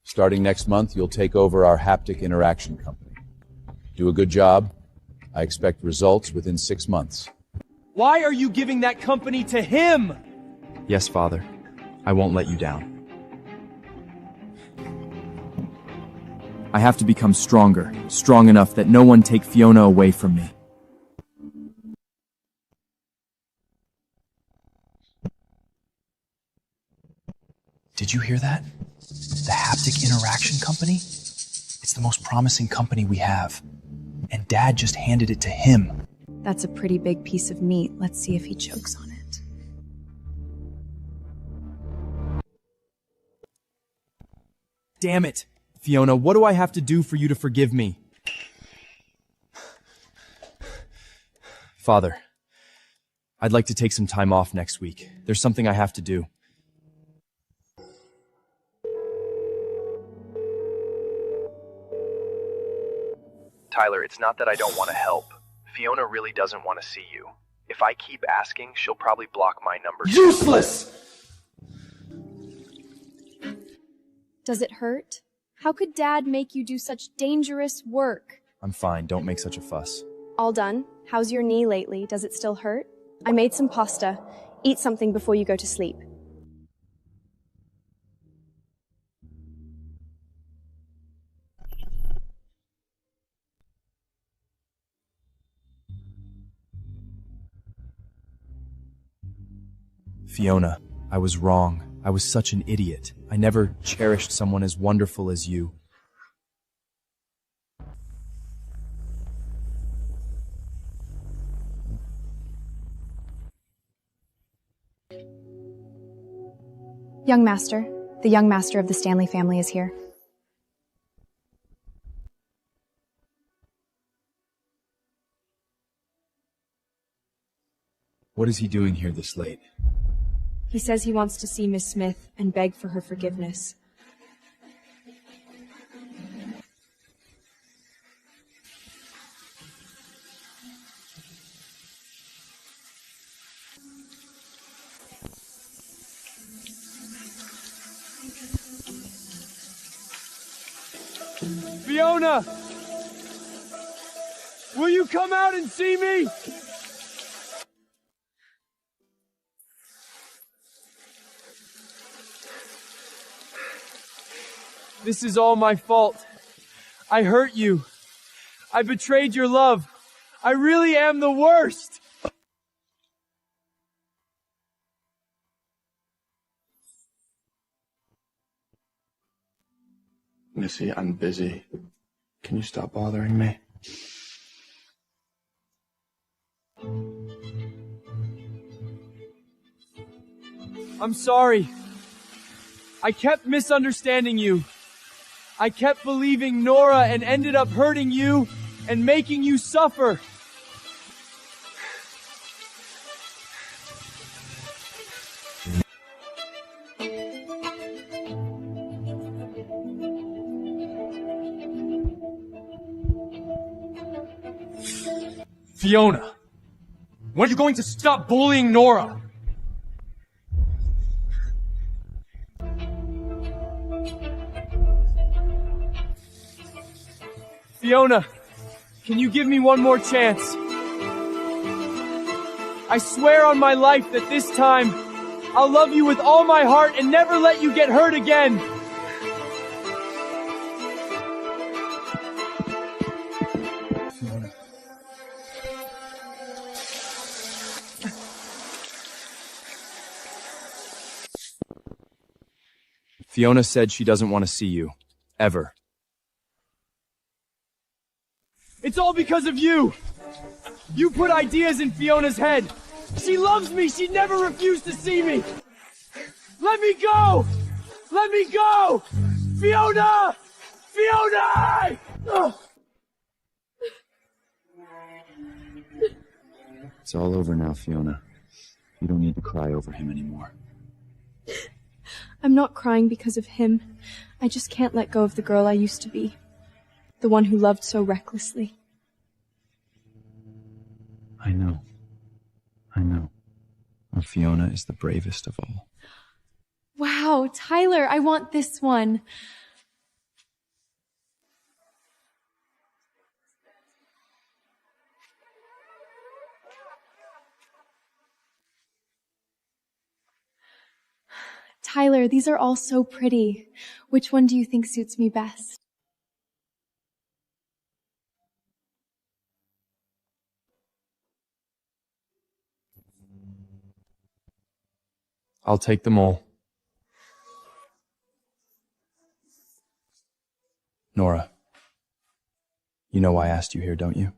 starting next month, you'll take over our haptic interaction company. Do a good job. I expect results within 6 months. Why are you giving that company to him? Yes, Father. I won't let you down. I have to become stronger, strong enough that no one take Fiona away from me. Did you hear that? The haptic interaction company? It's the most promising company we have. And Dad just handed it to him. That's a pretty big piece of meat. Let's see if he chokes on it. Damn it. Fiona, what do I have to do for you to forgive me? Father, I'd like to take some time off next week. There's something I have to do. Tyler, it's not that I don't want to help. Fiona really doesn't want to see you. If I keep asking, she'll probably block my number. Useless! Does it hurt? How could Dad make you do such dangerous work? I'm fine, don't make such a fuss. All done. How's your knee lately? Does it still hurt? I made some pasta. Eat something before you go to sleep. Fiona, I was wrong. I was such an idiot. I never cherished someone as wonderful as you. Young Master, the young master of the Stanley family is here. What is he doing here this late? He says he wants to see Miss Smith and beg for her forgiveness. Fiona! Will you come out and see me? This is all my fault. I hurt you. I betrayed your love. I really am the worst. Missy, I'm busy. Can you stop bothering me? I'm sorry. I kept misunderstanding you. I kept believing Nora and ended up hurting you and making you suffer. Fiona, when are you going to stop bullying Nora? Fiona, can you give me one more chance? I swear on my life that this time, I'll love you with all my heart and never let you get hurt again. Fiona said she doesn't want to see you. Ever. It's all because of you! You put ideas in Fiona's head! She loves me! She'd never refuse to see me! Let me go! Let me go! Fiona! Fiona! Ugh. It's all over now, Fiona. You don't need to cry over him anymore. I'm not crying because of him. I just can't let go of the girl I used to be. The one who loved so recklessly. I know. Well, Fiona is the bravest of all. Wow, Tyler, I want this one. Tyler, these are all so pretty. Which one do you think suits me best? I'll take them all. Nora, you know why I asked you here, don't you?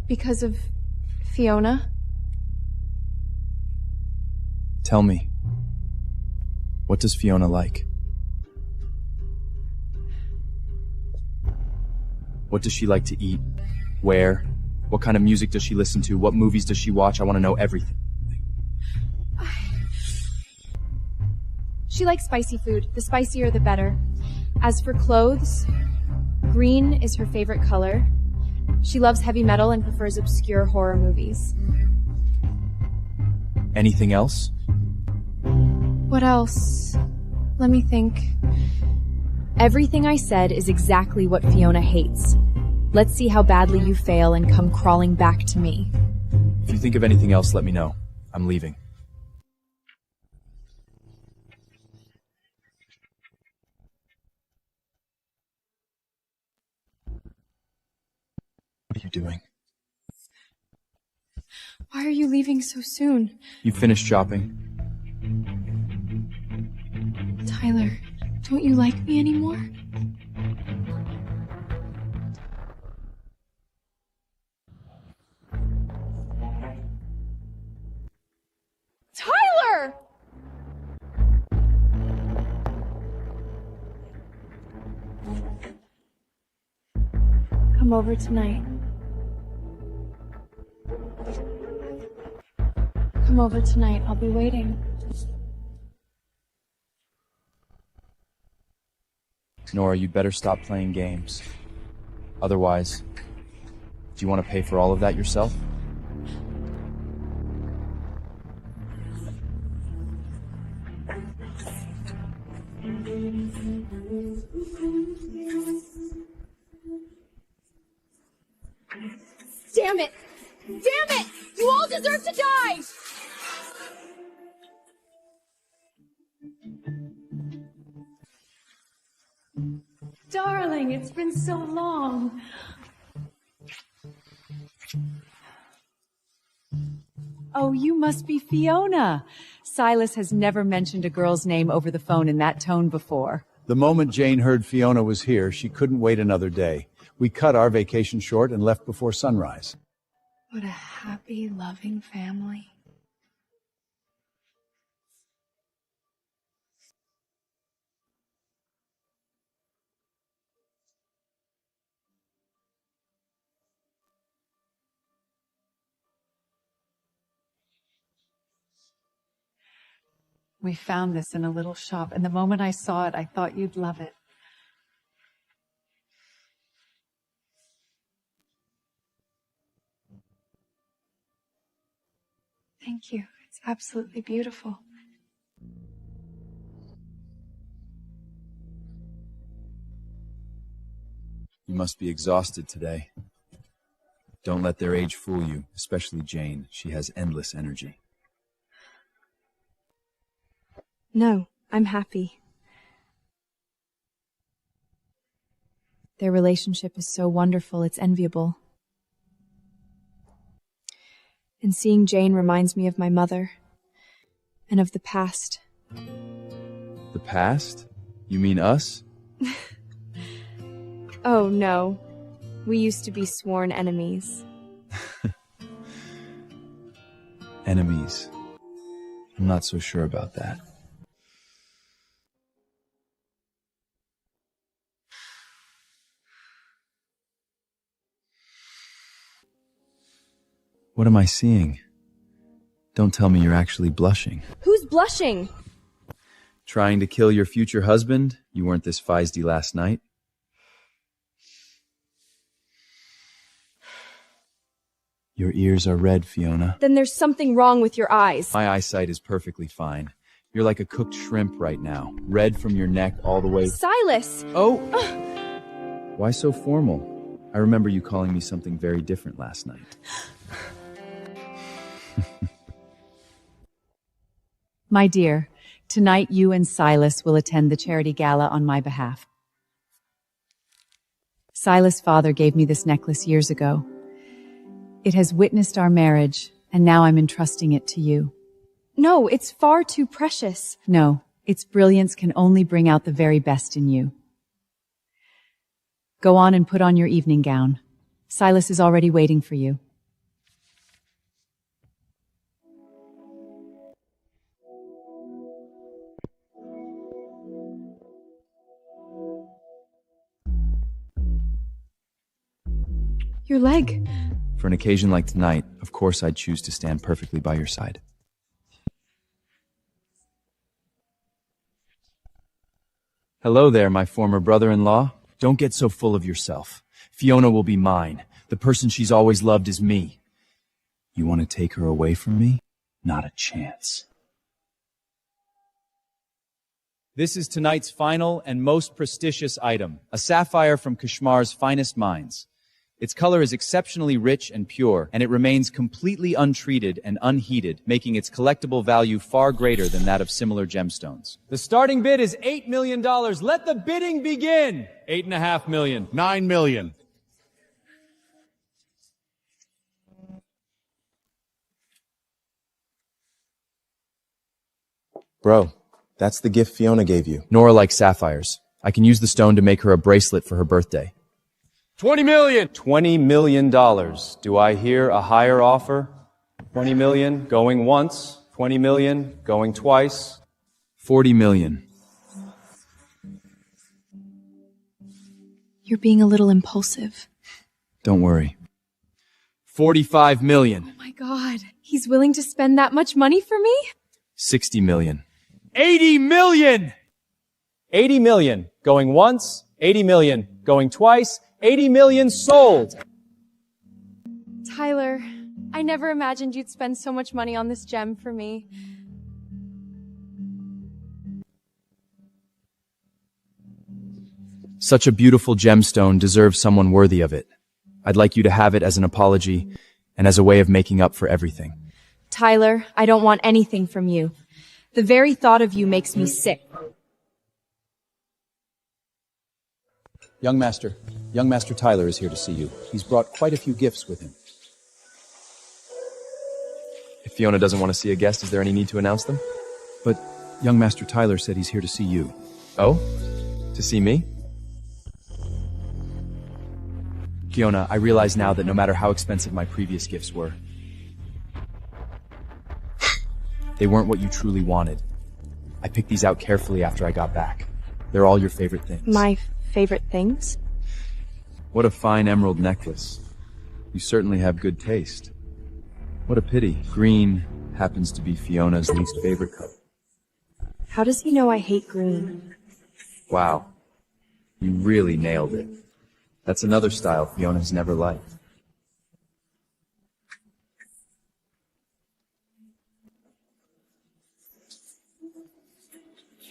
Because of Fiona? Tell me, what does Fiona like? What does she like to eat? Where? What kind of music does she listen to? What movies does she watch? I want to know everything. She likes spicy food. The spicier, the better. As for clothes, green is her favorite color. She loves heavy metal and prefers obscure horror movies. Anything else? What else? Let me think. Everything I said is exactly what Fiona hates. Let's see how badly you fail and come crawling back to me. If you think of anything else, let me know. I'm leaving. What are you doing? Why are you leaving so soon? You finished shopping? Tyler, don't you like me anymore? Tyler! Come over tonight. Come over tonight. I'll be waiting. Nora, you'd better stop playing games. Otherwise, do you want to pay for all of that yourself? Damn it! Damn it! You all deserve to die! Darling, it's been so long. Oh, you must be Fiona. Silas has never mentioned a girl's name over the phone in that tone before. The moment Jane heard Fiona was here, she couldn't wait another day. We cut our vacation short and left before sunrise. What a happy, loving family. We found this in a little shop, and the moment I saw it, I thought you'd love it. Thank you. It's absolutely beautiful. You must be exhausted today. Don't let their age fool you, especially Jane. She has endless energy. No, I'm happy. Their relationship is so wonderful, it's enviable. And seeing Jane reminds me of my mother. And of the past. The past? You mean us? Oh, no. We used to be sworn enemies. Enemies. I'm not so sure about that. What am I seeing? Don't tell me you're actually blushing. Who's blushing? Trying to kill your future husband? You weren't this feisty last night. Your ears are red, Fiona. Then there's something wrong with your eyes. My eyesight is perfectly fine. You're like a cooked shrimp right now. Red from your neck all the way... Silas! Oh! Why so formal? I remember you calling me something very different last night. My dear, tonight you and Silas will attend the charity gala on my behalf. Silas' father gave me this necklace years ago. It has witnessed our marriage, and now I'm entrusting it to you. No, it's far too precious. No, its brilliance can only bring out the very best in you. Go on and put on your evening gown. Silas is already waiting for you. Your leg. For an occasion like tonight, of course I'd choose to stand perfectly by your side. Hello there, my former brother-in-law. Don't get so full of yourself. Fiona will be mine. The person she's always loved is me. You want to take her away from me? Not a chance. This is tonight's final and most prestigious item, a sapphire from Kashmar's finest mines. Its color is exceptionally rich and pure, and it remains completely untreated and unheated, making its collectible value far greater than that of similar gemstones. The starting bid is $8 million. Let the bidding begin. $8.5 million. $9 million. Bro, that's the gift Fiona gave you. Nora likes sapphires. I can use the stone to make her a bracelet for her birthday. $20 million. $20 million. Do I hear a higher offer? $20 million going once, $20 million going twice. $40 million. You're being a little impulsive. Don't worry. $45 million. Oh my God. He's willing to spend that much money for me? $60 million. $80 million. $80 million going once, $80 million going twice, $80 million sold. Tyler, I never imagined you'd spend so much money on this gem for me. Such a beautiful gemstone deserves someone worthy of it. I'd like you to have it as an apology and as a way of making up for everything. Tyler, I don't want anything from you. The very thought of you makes me sick. Young Master Tyler is here to see you. He's brought quite a few gifts with him. If Fiona doesn't want to see a guest, is there any need to announce them? But young Master Tyler said he's here to see you. Oh? To see me? Fiona, I realize now that no matter how expensive my previous gifts were, they weren't what you truly wanted. I picked these out carefully after I got back. They're all your favorite things. My favorite things? What a fine emerald necklace. You certainly have good taste. What a pity. Green happens to be Fiona's least favorite color. How does he know I hate green? Wow. You really nailed it. That's another style Fiona's never liked.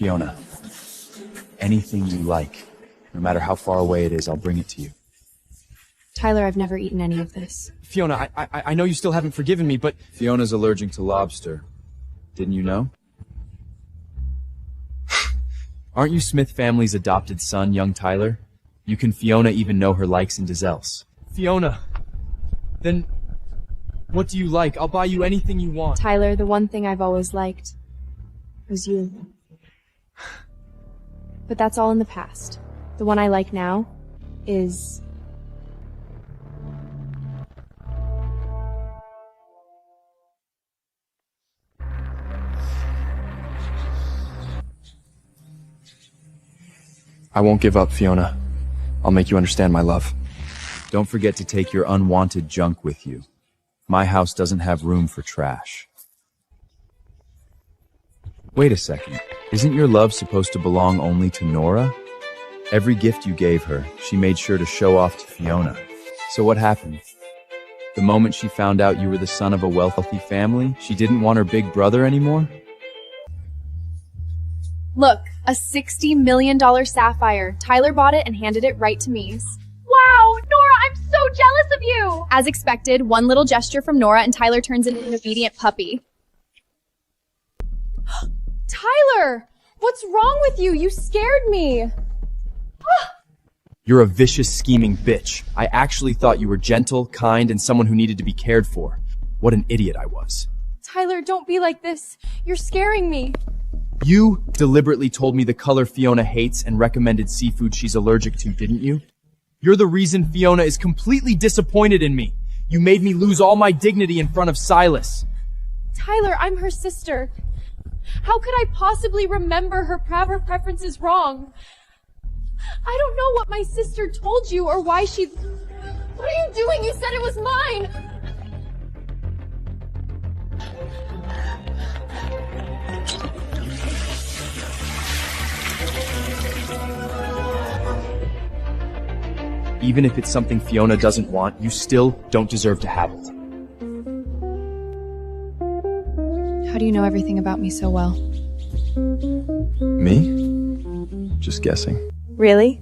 Fiona, anything you like, no matter how far away it is, I'll bring it to you. Tyler, I've never eaten any of this. Fiona, I know you still haven't forgiven me, but... Fiona's allergic to lobster. Didn't you know? Aren't you Smith family's adopted son, young Tyler? You can Fiona even know her likes and dislikes. Fiona, then what do you like? I'll buy you anything you want. Tyler, the one thing I've always liked was you. But that's all in the past. The one I like now is... I won't give up, Fiona. I'll make you understand my love. Don't forget to take your unwanted junk with you. My house doesn't have room for trash. Wait a second. Isn't your love supposed to belong only to Nora? Every gift you gave her, she made sure to show off to Fiona. So what happened? The moment she found out you were the son of a wealthy family, she didn't want her big brother anymore? Look, a $60 million sapphire. Tyler bought it and handed it right to me. Wow, Nora, I'm so jealous of you! As expected, one little gesture from Nora and Tyler turns into an obedient puppy. Tyler! What's wrong with you? You scared me! You're a vicious, scheming bitch. I actually thought you were gentle, kind, and someone who needed to be cared for. What an idiot I was. Tyler, don't be like this. You're scaring me. You deliberately told me the color Fiona hates and recommended seafood she's allergic to, didn't you? You're the reason Fiona is completely disappointed in me. You made me lose all my dignity in front of Silas. Tyler, I'm her sister. How could I possibly remember her preferences wrong? I don't know what my sister told you or why she... What are you doing? You said it was mine! Even if it's something Fiona doesn't want, you still don't deserve to have it. How do you know everything about me so well? Me? Just guessing. Really?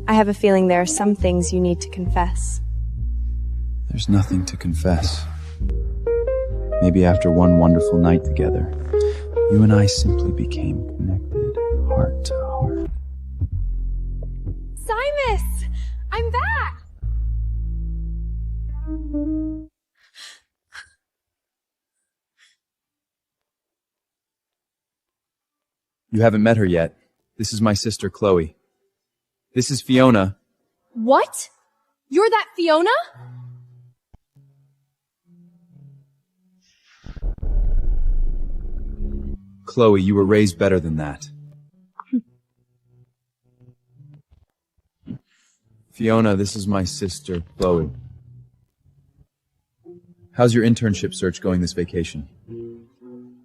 I have a feeling there are some things you need to confess. There's nothing to confess. Maybe after one wonderful night together, you and I simply became connected, heart to heart. Simus! I'm back! You haven't met her yet. This is my sister, Chloe. This is Fiona. What? You're that Fiona? Chloe, you were raised better than that. Fiona, this is my sister, Chloe. How's your internship search going this vacation?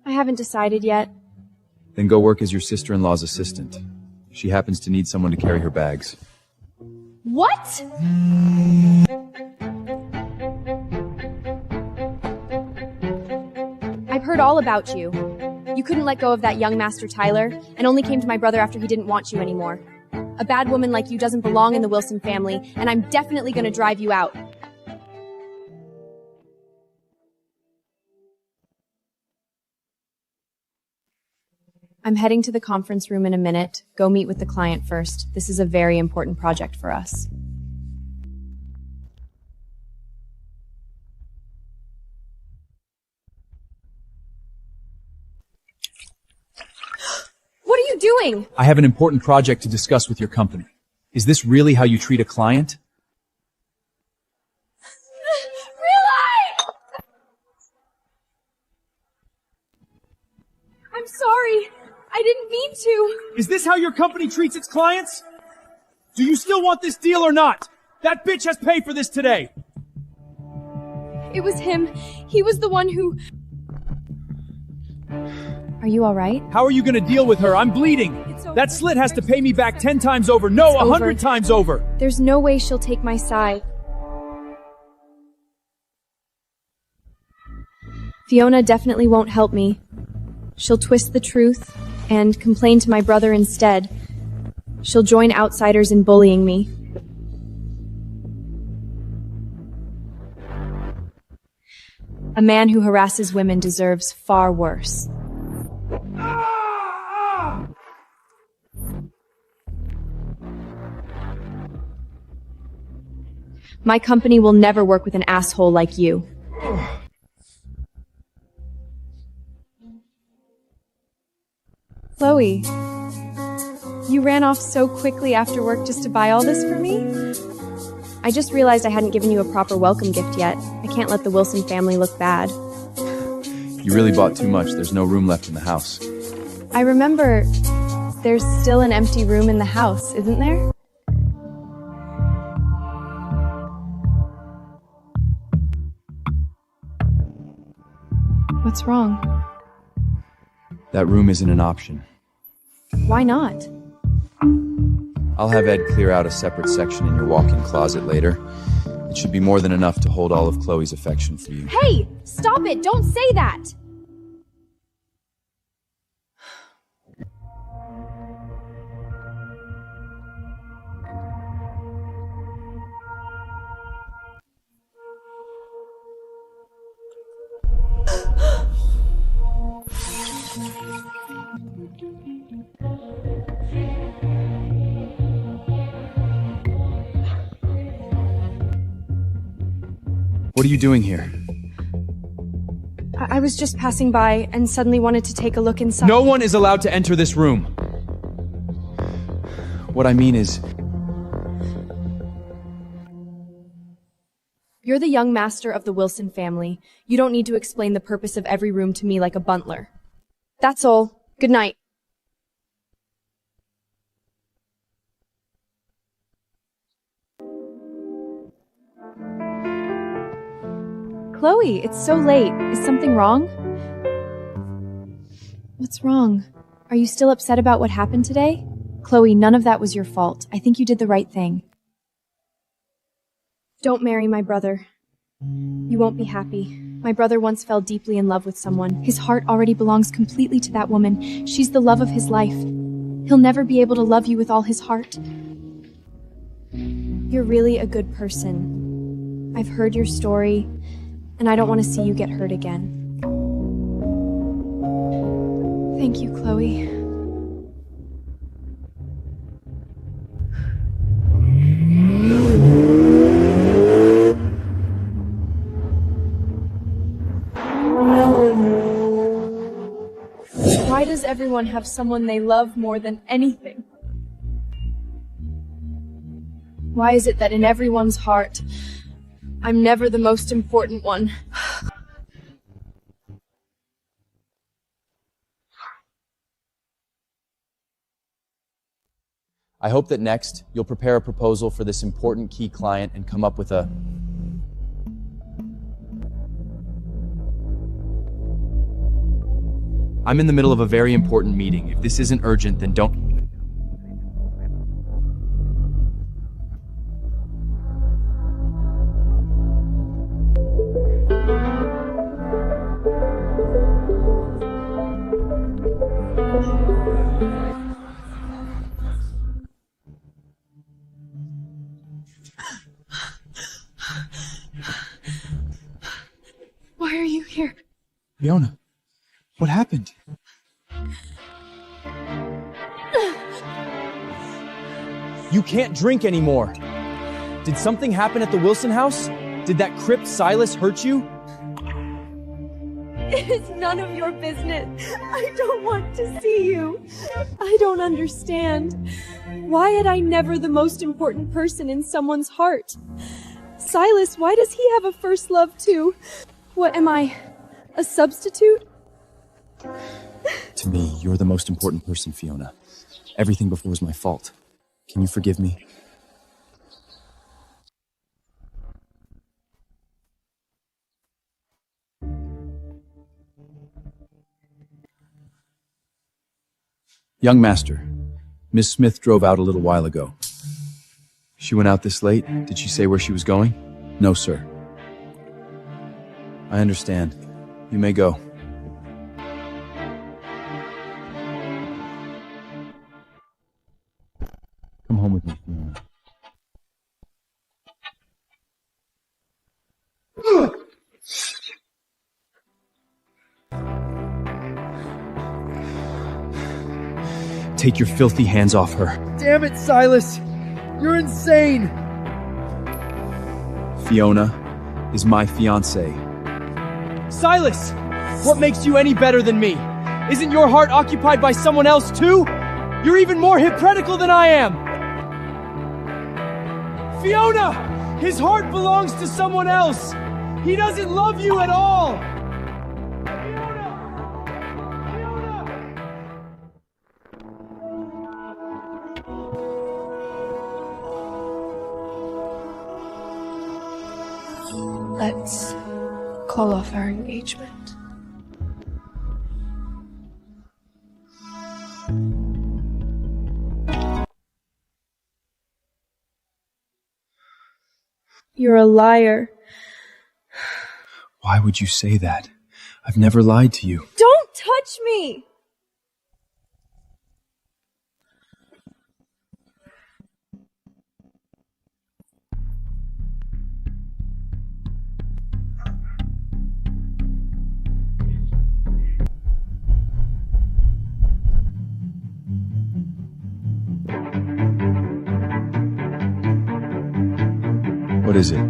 I haven't decided yet. Then go work as your sister-in-law's assistant. She happens to need someone to carry her bags. What? I've heard all about you. You couldn't let go of that young Master Tyler, and only came to my brother after he didn't want you anymore. A bad woman like you doesn't belong in the Wilson family, and I'm definitely gonna drive you out. I'm heading to the conference room in a minute. Go meet with the client first. This is a very important project for us. What are you doing? I have an important project to discuss with your company. Is this really how you treat a client? Really? I'm sorry. I didn't mean to. Is this how your company treats its clients? Do you still want this deal or not? That bitch has paid for this today. It was him. He was the one who... Are you alright? How are you gonna deal with her? I'm bleeding. That slit has to pay me back 10 times over. No, 100 times over. There's no way she'll take my side. Fiona definitely won't help me. She'll twist the truth, and complain to my brother instead. She'll join outsiders in bullying me. A man who harasses women deserves far worse. My company will never work with an asshole like you. Chloe, you ran off so quickly after work just to buy all this for me? I just realized I hadn't given you a proper welcome gift yet. I can't let the Wilson family look bad. You really bought too much. There's no room left in the house. I remember there's still an empty room in the house, isn't there? What's wrong? That room isn't an option. Why not? I'll have Ed clear out a separate section in your walk-in closet later. It should be more than enough to hold all of Chloe's affection for you. Hey! Stop it! Don't say that! What are you doing here? I was just passing by and suddenly wanted to take a look inside. No one is allowed to enter this room. What I mean is... You're the young master of the Wilson family. You don't need to explain the purpose of every room to me like a butler. That's all. Good night. Chloe, it's so late. Is something wrong? What's wrong? Are you still upset about what happened today? Chloe, none of that was your fault. I think you did the right thing. Don't marry my brother. You won't be happy. My brother once fell deeply in love with someone. His heart already belongs completely to that woman. She's the love of his life. He'll never be able to love you with all his heart. You're really a good person. I've heard your story, and I don't want to see you get hurt again. Thank you, Chloe. Why does everyone have someone they love more than anything? Why is it that in everyone's heart, I'm never the most important one? I hope that next, you'll prepare a proposal for this important key client and come up with a... I'm in the middle of a very important meeting. If this isn't urgent, then don't... Why are you here? Fiona, what happened? You can't drink anymore. Did something happen at the Wilson house? Did that crip Silas hurt you? It's none of your business. I don't want to see you. I don't understand. Why am I never the most important person in someone's heart? Silas, why does he have a first love too? What am I, a substitute? To me, you're the most important person, Fiona. Everything before was my fault. Can you forgive me? Young master, Miss Smith drove out a little while ago. She went out this late? Did she say where she was going? No, sir. I understand. You may go. Take your filthy hands off her. Damn it, Silas! You're insane! Fiona is my fiancée. Silas! What makes you any better than me? Isn't your heart occupied by someone else too? You're even more hypocritical than I am! Fiona! His heart belongs to someone else! He doesn't love you at all! Let's call off our engagement. You're a liar. Why would you say that? I've never lied to you. Don't touch me! What is it?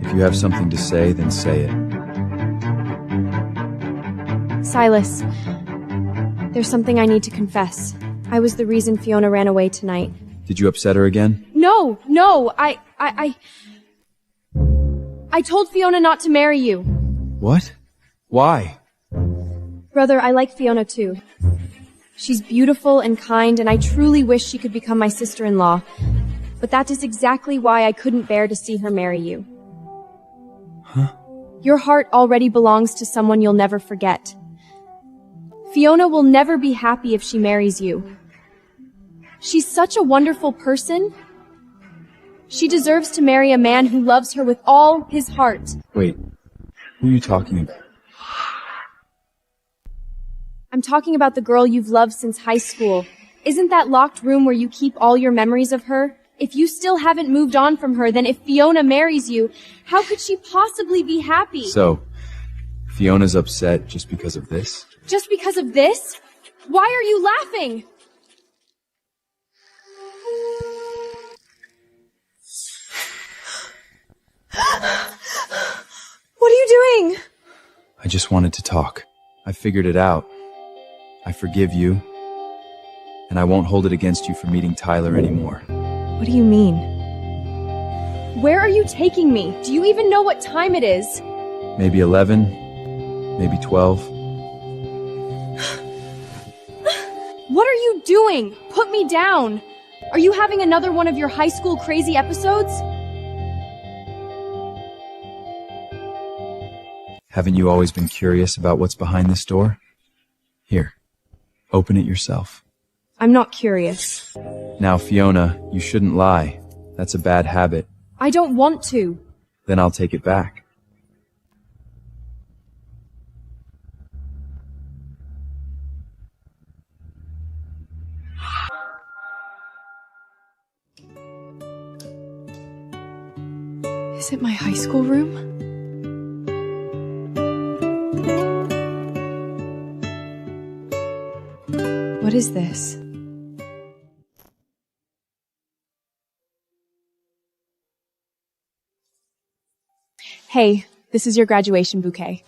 If you have something to say, then say it. Silas, there's something I need to confess. I was the reason Fiona ran away tonight. Did you upset her again? No, I told Fiona not to marry you. What? Why? Brother, I like Fiona too. She's beautiful and kind, and I truly wish she could become my sister-in-law. But that is exactly why I couldn't bear to see her marry you. Huh? Your heart already belongs to someone you'll never forget. Fiona will never be happy if she marries you. She's such a wonderful person. She deserves to marry a man who loves her with all his heart. Wait, who are you talking about? I'm talking about the girl you've loved since high school. Isn't that locked room where you keep all your memories of her? If you still haven't moved on from her, then if Fiona marries you, how could she possibly be happy? So, Fiona's upset just because of this? Just because of this? Why are you laughing? What are you doing? I just wanted to talk. I figured it out. I forgive you, and I won't hold it against you for meeting Tyler anymore. What do you mean? Where are you taking me? Do you even know what time it is? Maybe 11, maybe 12. What are you doing? Put me down! Are you having another one of your high school crazy episodes? Haven't you always been curious about what's behind this door? Here, open it yourself. I'm not curious. Now, Fiona, you shouldn't lie. That's a bad habit. I don't want to. Then I'll take it back. Is it my high school room? What is this? Hey, this is your graduation bouquet.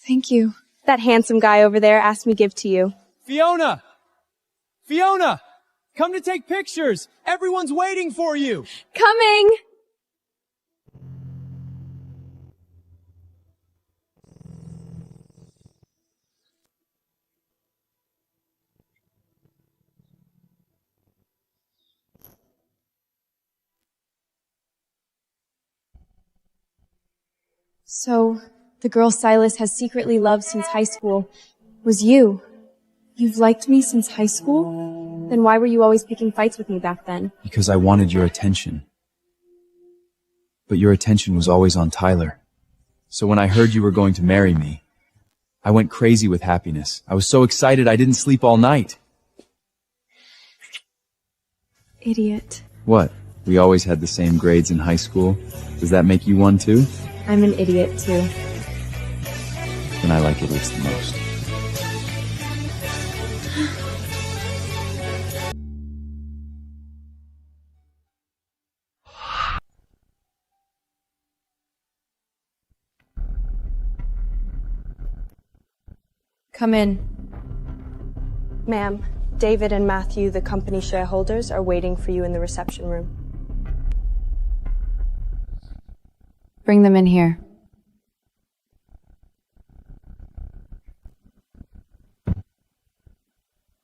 Thank you. That handsome guy over there asked me to give to you. Fiona! Fiona! Come to take pictures! Everyone's waiting for you! Coming! So, the girl Silas has secretly loved since high school was you. You've liked me since high school? Then why were you always picking fights with me back then? Because I wanted your attention. But your attention was always on Tyler. So when I heard you were going to marry me, I went crazy with happiness. I was so excited I didn't sleep all night. Idiot. What? We always had the same grades in high school. Does that make you one too? I'm an idiot too. Then and I like idiots the most. Come in. Ma'am, David and Matthew, the company shareholders, are waiting for you in the reception room. Bring them in here.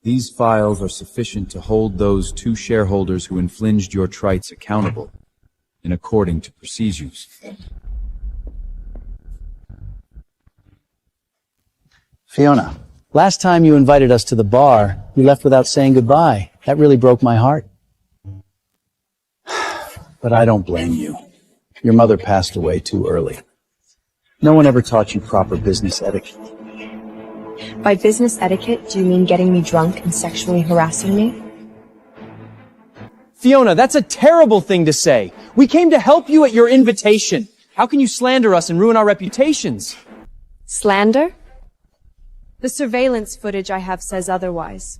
These files are sufficient to hold those 2 shareholders who infringed your rights accountable, in according to procedures. Fiona, last time you invited us to the bar, you left without saying goodbye. That really broke my heart. But I don't blame you. Your mother passed away too early. No one ever taught you proper business etiquette. By business etiquette, do you mean getting me drunk and sexually harassing me? Fiona, that's a terrible thing to say. We came to help you at your invitation. How can you slander us and ruin our reputations? Slander? The surveillance footage I have says otherwise.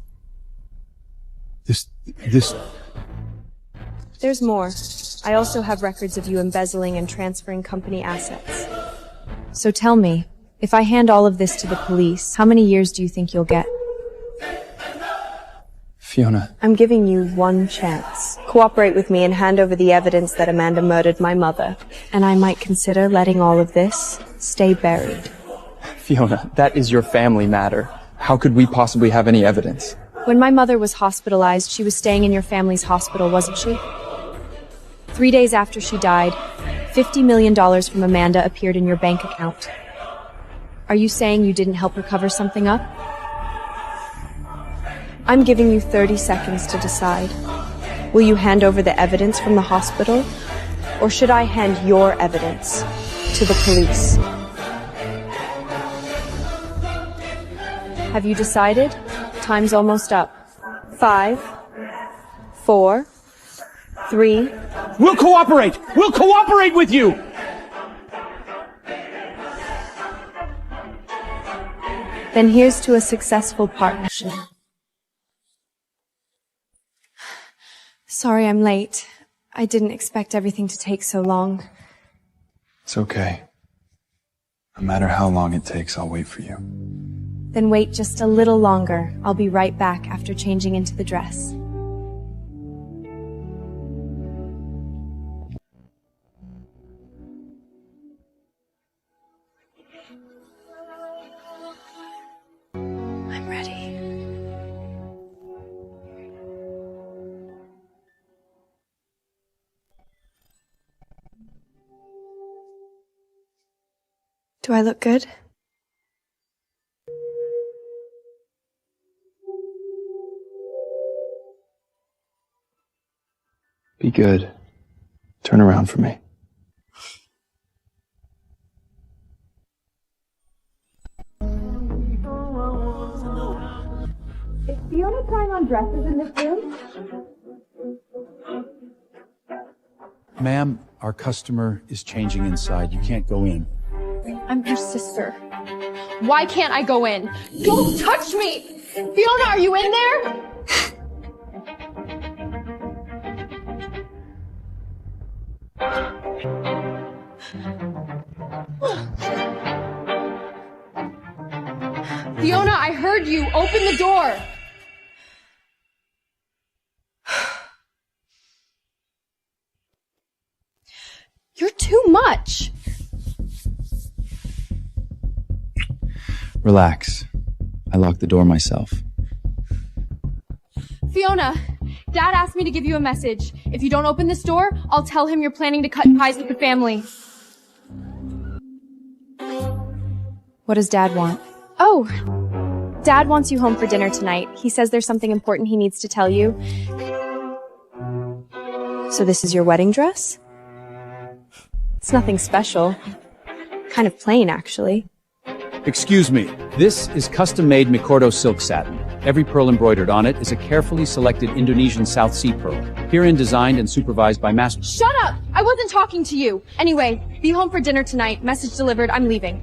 There's more. I also have records of you embezzling and transferring company assets. So tell me, if I hand all of this to the police, how many years do you think you'll get? Fiona. I'm giving you one chance. Cooperate with me and hand over the evidence that Amanda murdered my mother. And I might consider letting all of this stay buried. Fiona, that is your family matter. How could we possibly have any evidence? When my mother was hospitalized, she was staying in your family's hospital, wasn't she? 3 days after she died, $50 million from Amanda appeared in your bank account. Are you saying you didn't help her cover something up? I'm giving you 30 seconds to decide. Will you hand over the evidence from the hospital? Or should I hand your evidence to the police? Have you decided? Time's almost up. 5, 4, 3. We'll cooperate! We'll cooperate with you! Then here's to a successful partnership. Sorry I'm late. I didn't expect everything to take so long. It's okay. No matter how long it takes, I'll wait for you. Then wait just a little longer. I'll be right back after changing into the dress. I'm ready. Do I look good? Be good. Turn around for me. Is Fiona trying on dresses in this room? Ma'am, our customer is changing inside. You can't go in. I'm her sister. Why can't I go in? Don't touch me! Fiona, are you in there? Fiona, I heard you. Open the door. You're too much. Relax. I locked the door myself. Fiona, Dad asked me to give you a message. If you don't open this door, I'll tell him you're planning to cut ties with the family. What does Dad want? Oh, Dad wants you home for dinner tonight. He says there's something important he needs to tell you. So this is your wedding dress? It's nothing special. Kind of plain, actually. Excuse me. This is custom-made Mikordo silk satin. Every pearl embroidered on it is a carefully selected Indonesian South Sea pearl, herein designed and supervised by master. Shut up! I wasn't talking to you. Anyway, be home for dinner tonight. Message delivered. I'm leaving.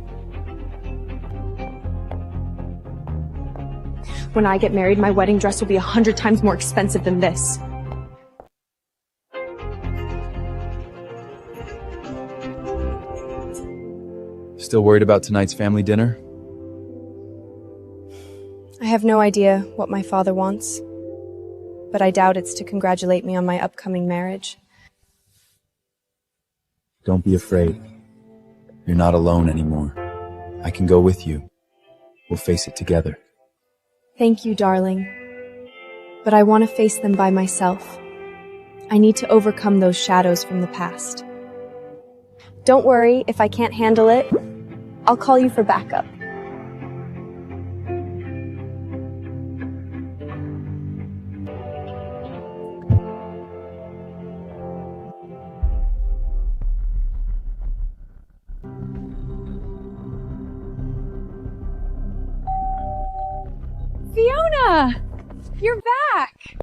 When I get married, my wedding dress will be 100 times more expensive than this. Still worried about tonight's family dinner? I have no idea what my father wants, but I doubt it's to congratulate me on my upcoming marriage. Don't be afraid. You're not alone anymore. I can go with you. We'll face it together. Thank you, darling. But I want to face them by myself. I need to overcome those shadows from the past. Don't worry, if I can't handle it, I'll call you for backup. Fiona! You're back!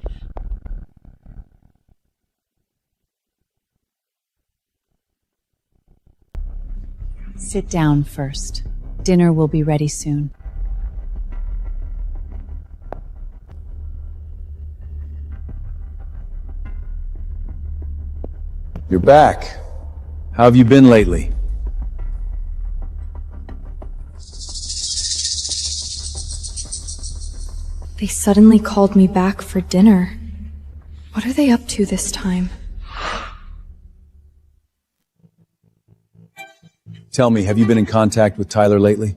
Sit down first. Dinner will be ready soon. You're back. How have you been lately? They suddenly called me back for dinner. What are they up to this time? Tell me, have you been in contact with Tyler lately?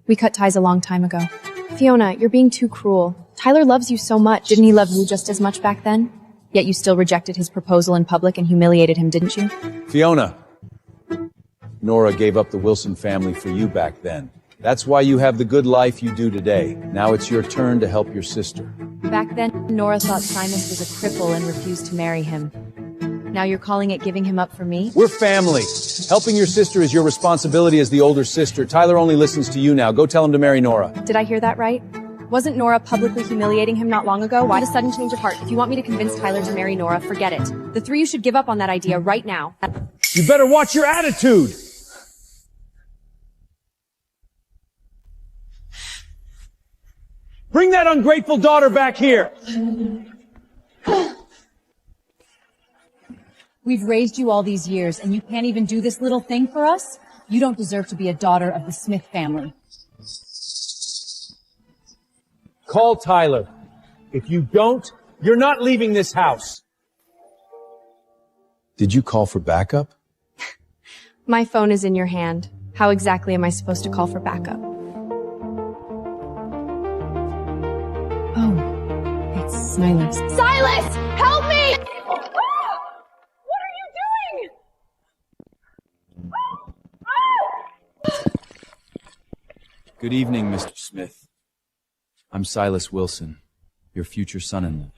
We cut ties a long time ago. Fiona, you're being too cruel. Tyler loves you so much. Didn't he love you just as much back then? Yet you still rejected his proposal in public and humiliated him, didn't you? Fiona, Nora gave up the Wilson family for you back then. That's why you have the good life you do today. Now it's your turn to help your sister. Back then, Nora thought Silas was a cripple and refused to marry him. Now you're calling it giving him up for me? We're family. Helping your sister is your responsibility as the older sister. Tyler only listens to you now. Go tell him to marry Nora. Did I hear that right? Wasn't Nora publicly humiliating him not long ago? Why the sudden change of heart? If you want me to convince Tyler to marry Nora, forget it. The three of you should give up on that idea right now. You better watch your attitude! Bring that ungrateful daughter back here! We've raised you all these years, and you can't even do this little thing for us? You don't deserve to be a daughter of the Smith family. Call Tyler. If you don't, you're not leaving this house. Did you call for backup? My phone is in your hand. How exactly am I supposed to call for backup? Oh, it's Silas. Silas! Help me! What are you doing? Good evening, Mr. Smith. I'm Silas Wilson, your future son-in-law.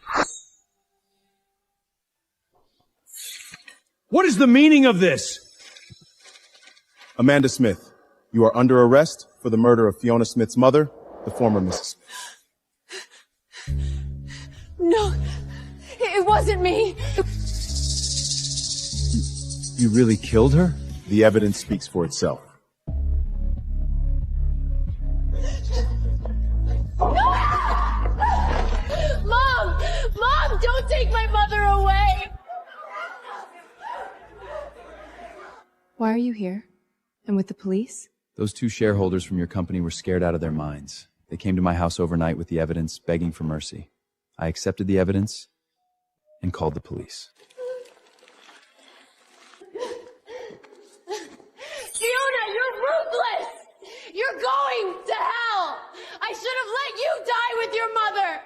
What is the meaning of this? Amanda Smith, you are under arrest for the murder of Fiona Smith's mother, the former Mrs. Smith. No, it wasn't me. You really killed her? The evidence speaks for itself. Mom, don't take my mother away. Why are you here? And with the police? Those two shareholders from your company were scared out of their minds. They came to my house overnight with the evidence, begging for mercy. I accepted the evidence and called the police. Fiona, you're ruthless! You're going to hell! I should have let you die with your mother!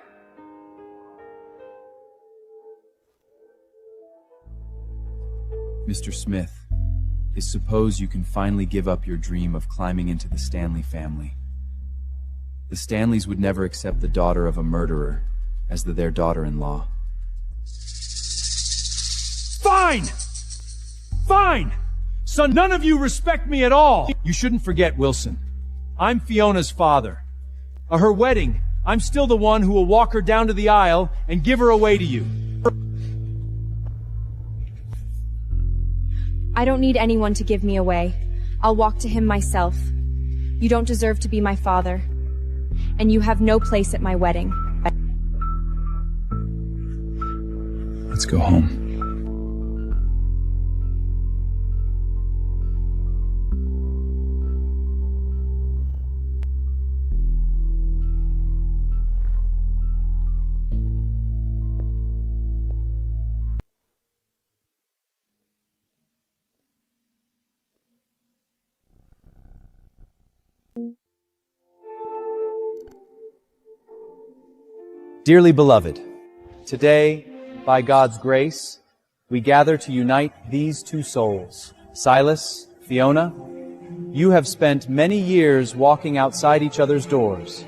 Mr. Smith, is suppose you can finally give up your dream of climbing into the Stanley family. The Stanleys would never accept the daughter of a murderer as their daughter-in-law. Fine! Fine! Son, none of you respect me at all! You shouldn't forget, Wilson. I'm Fiona's father. At her wedding, I'm still the one who will walk her down to the aisle and give her away to you. I don't need anyone to give me away. I'll walk to him myself. You don't deserve to be my father. and you have no place at my wedding. Let's go home. Dearly beloved, today, by God's grace, we gather to unite these two souls. Silas, Fiona, you have spent many years walking outside each other's doors.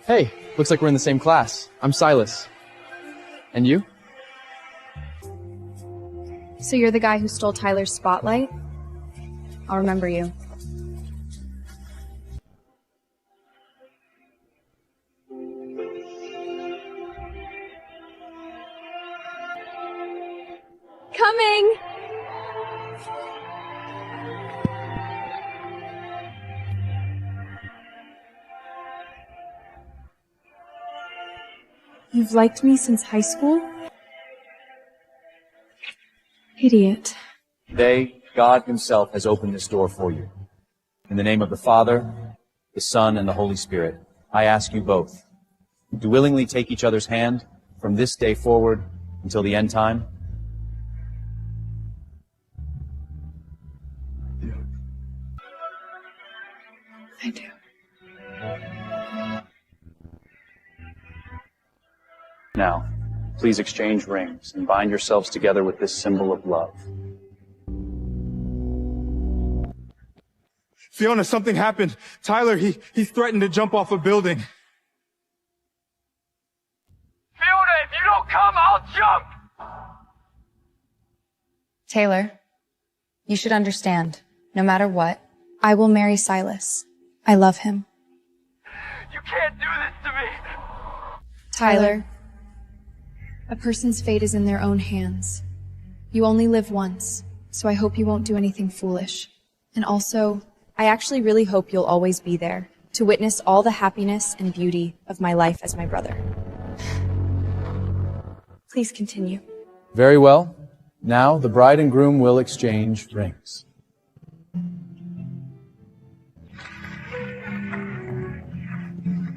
Hey, looks like we're in the same class. I'm Silas. And you? So you're the guy who stole Tyler's spotlight? I'll remember you. Coming! You've liked me since high school? Idiot. Today, God Himself has opened this door for you. In the name of the Father, the Son, and the Holy Spirit, I ask you both to willingly take each other's hand from this day forward until the end time. I do. Now, please exchange rings and bind yourselves together with this symbol of love. Fiona, something happened. Tyler, he threatened to jump off a building. Fiona, if you don't come, I'll jump! Taylor, you should understand, no matter what, I will marry Silas. I love him. You can't do this to me! Tyler, a person's fate is in their own hands. You only live once, so I hope you won't do anything foolish. And also, I actually really hope you'll always be there to witness all the happiness and beauty of my life as my brother. please continue. Very well. Now the bride and groom will exchange rings.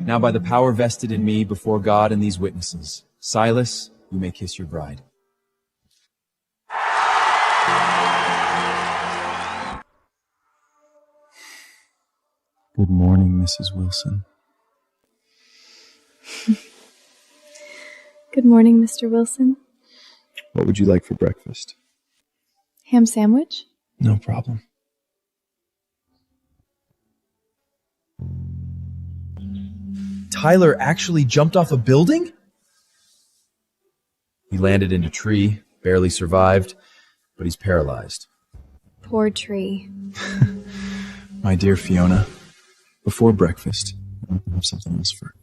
Now by the power vested in me before God and these witnesses, Silas, you may kiss your bride. Good morning, Mrs. Wilson. Good morning, Mr. Wilson. What would you like for breakfast? Ham sandwich? No problem. Tyler actually jumped off a building? He landed in a tree, barely survived, but he's paralyzed. Poor tree. My dear Fiona, before breakfast, I have something else for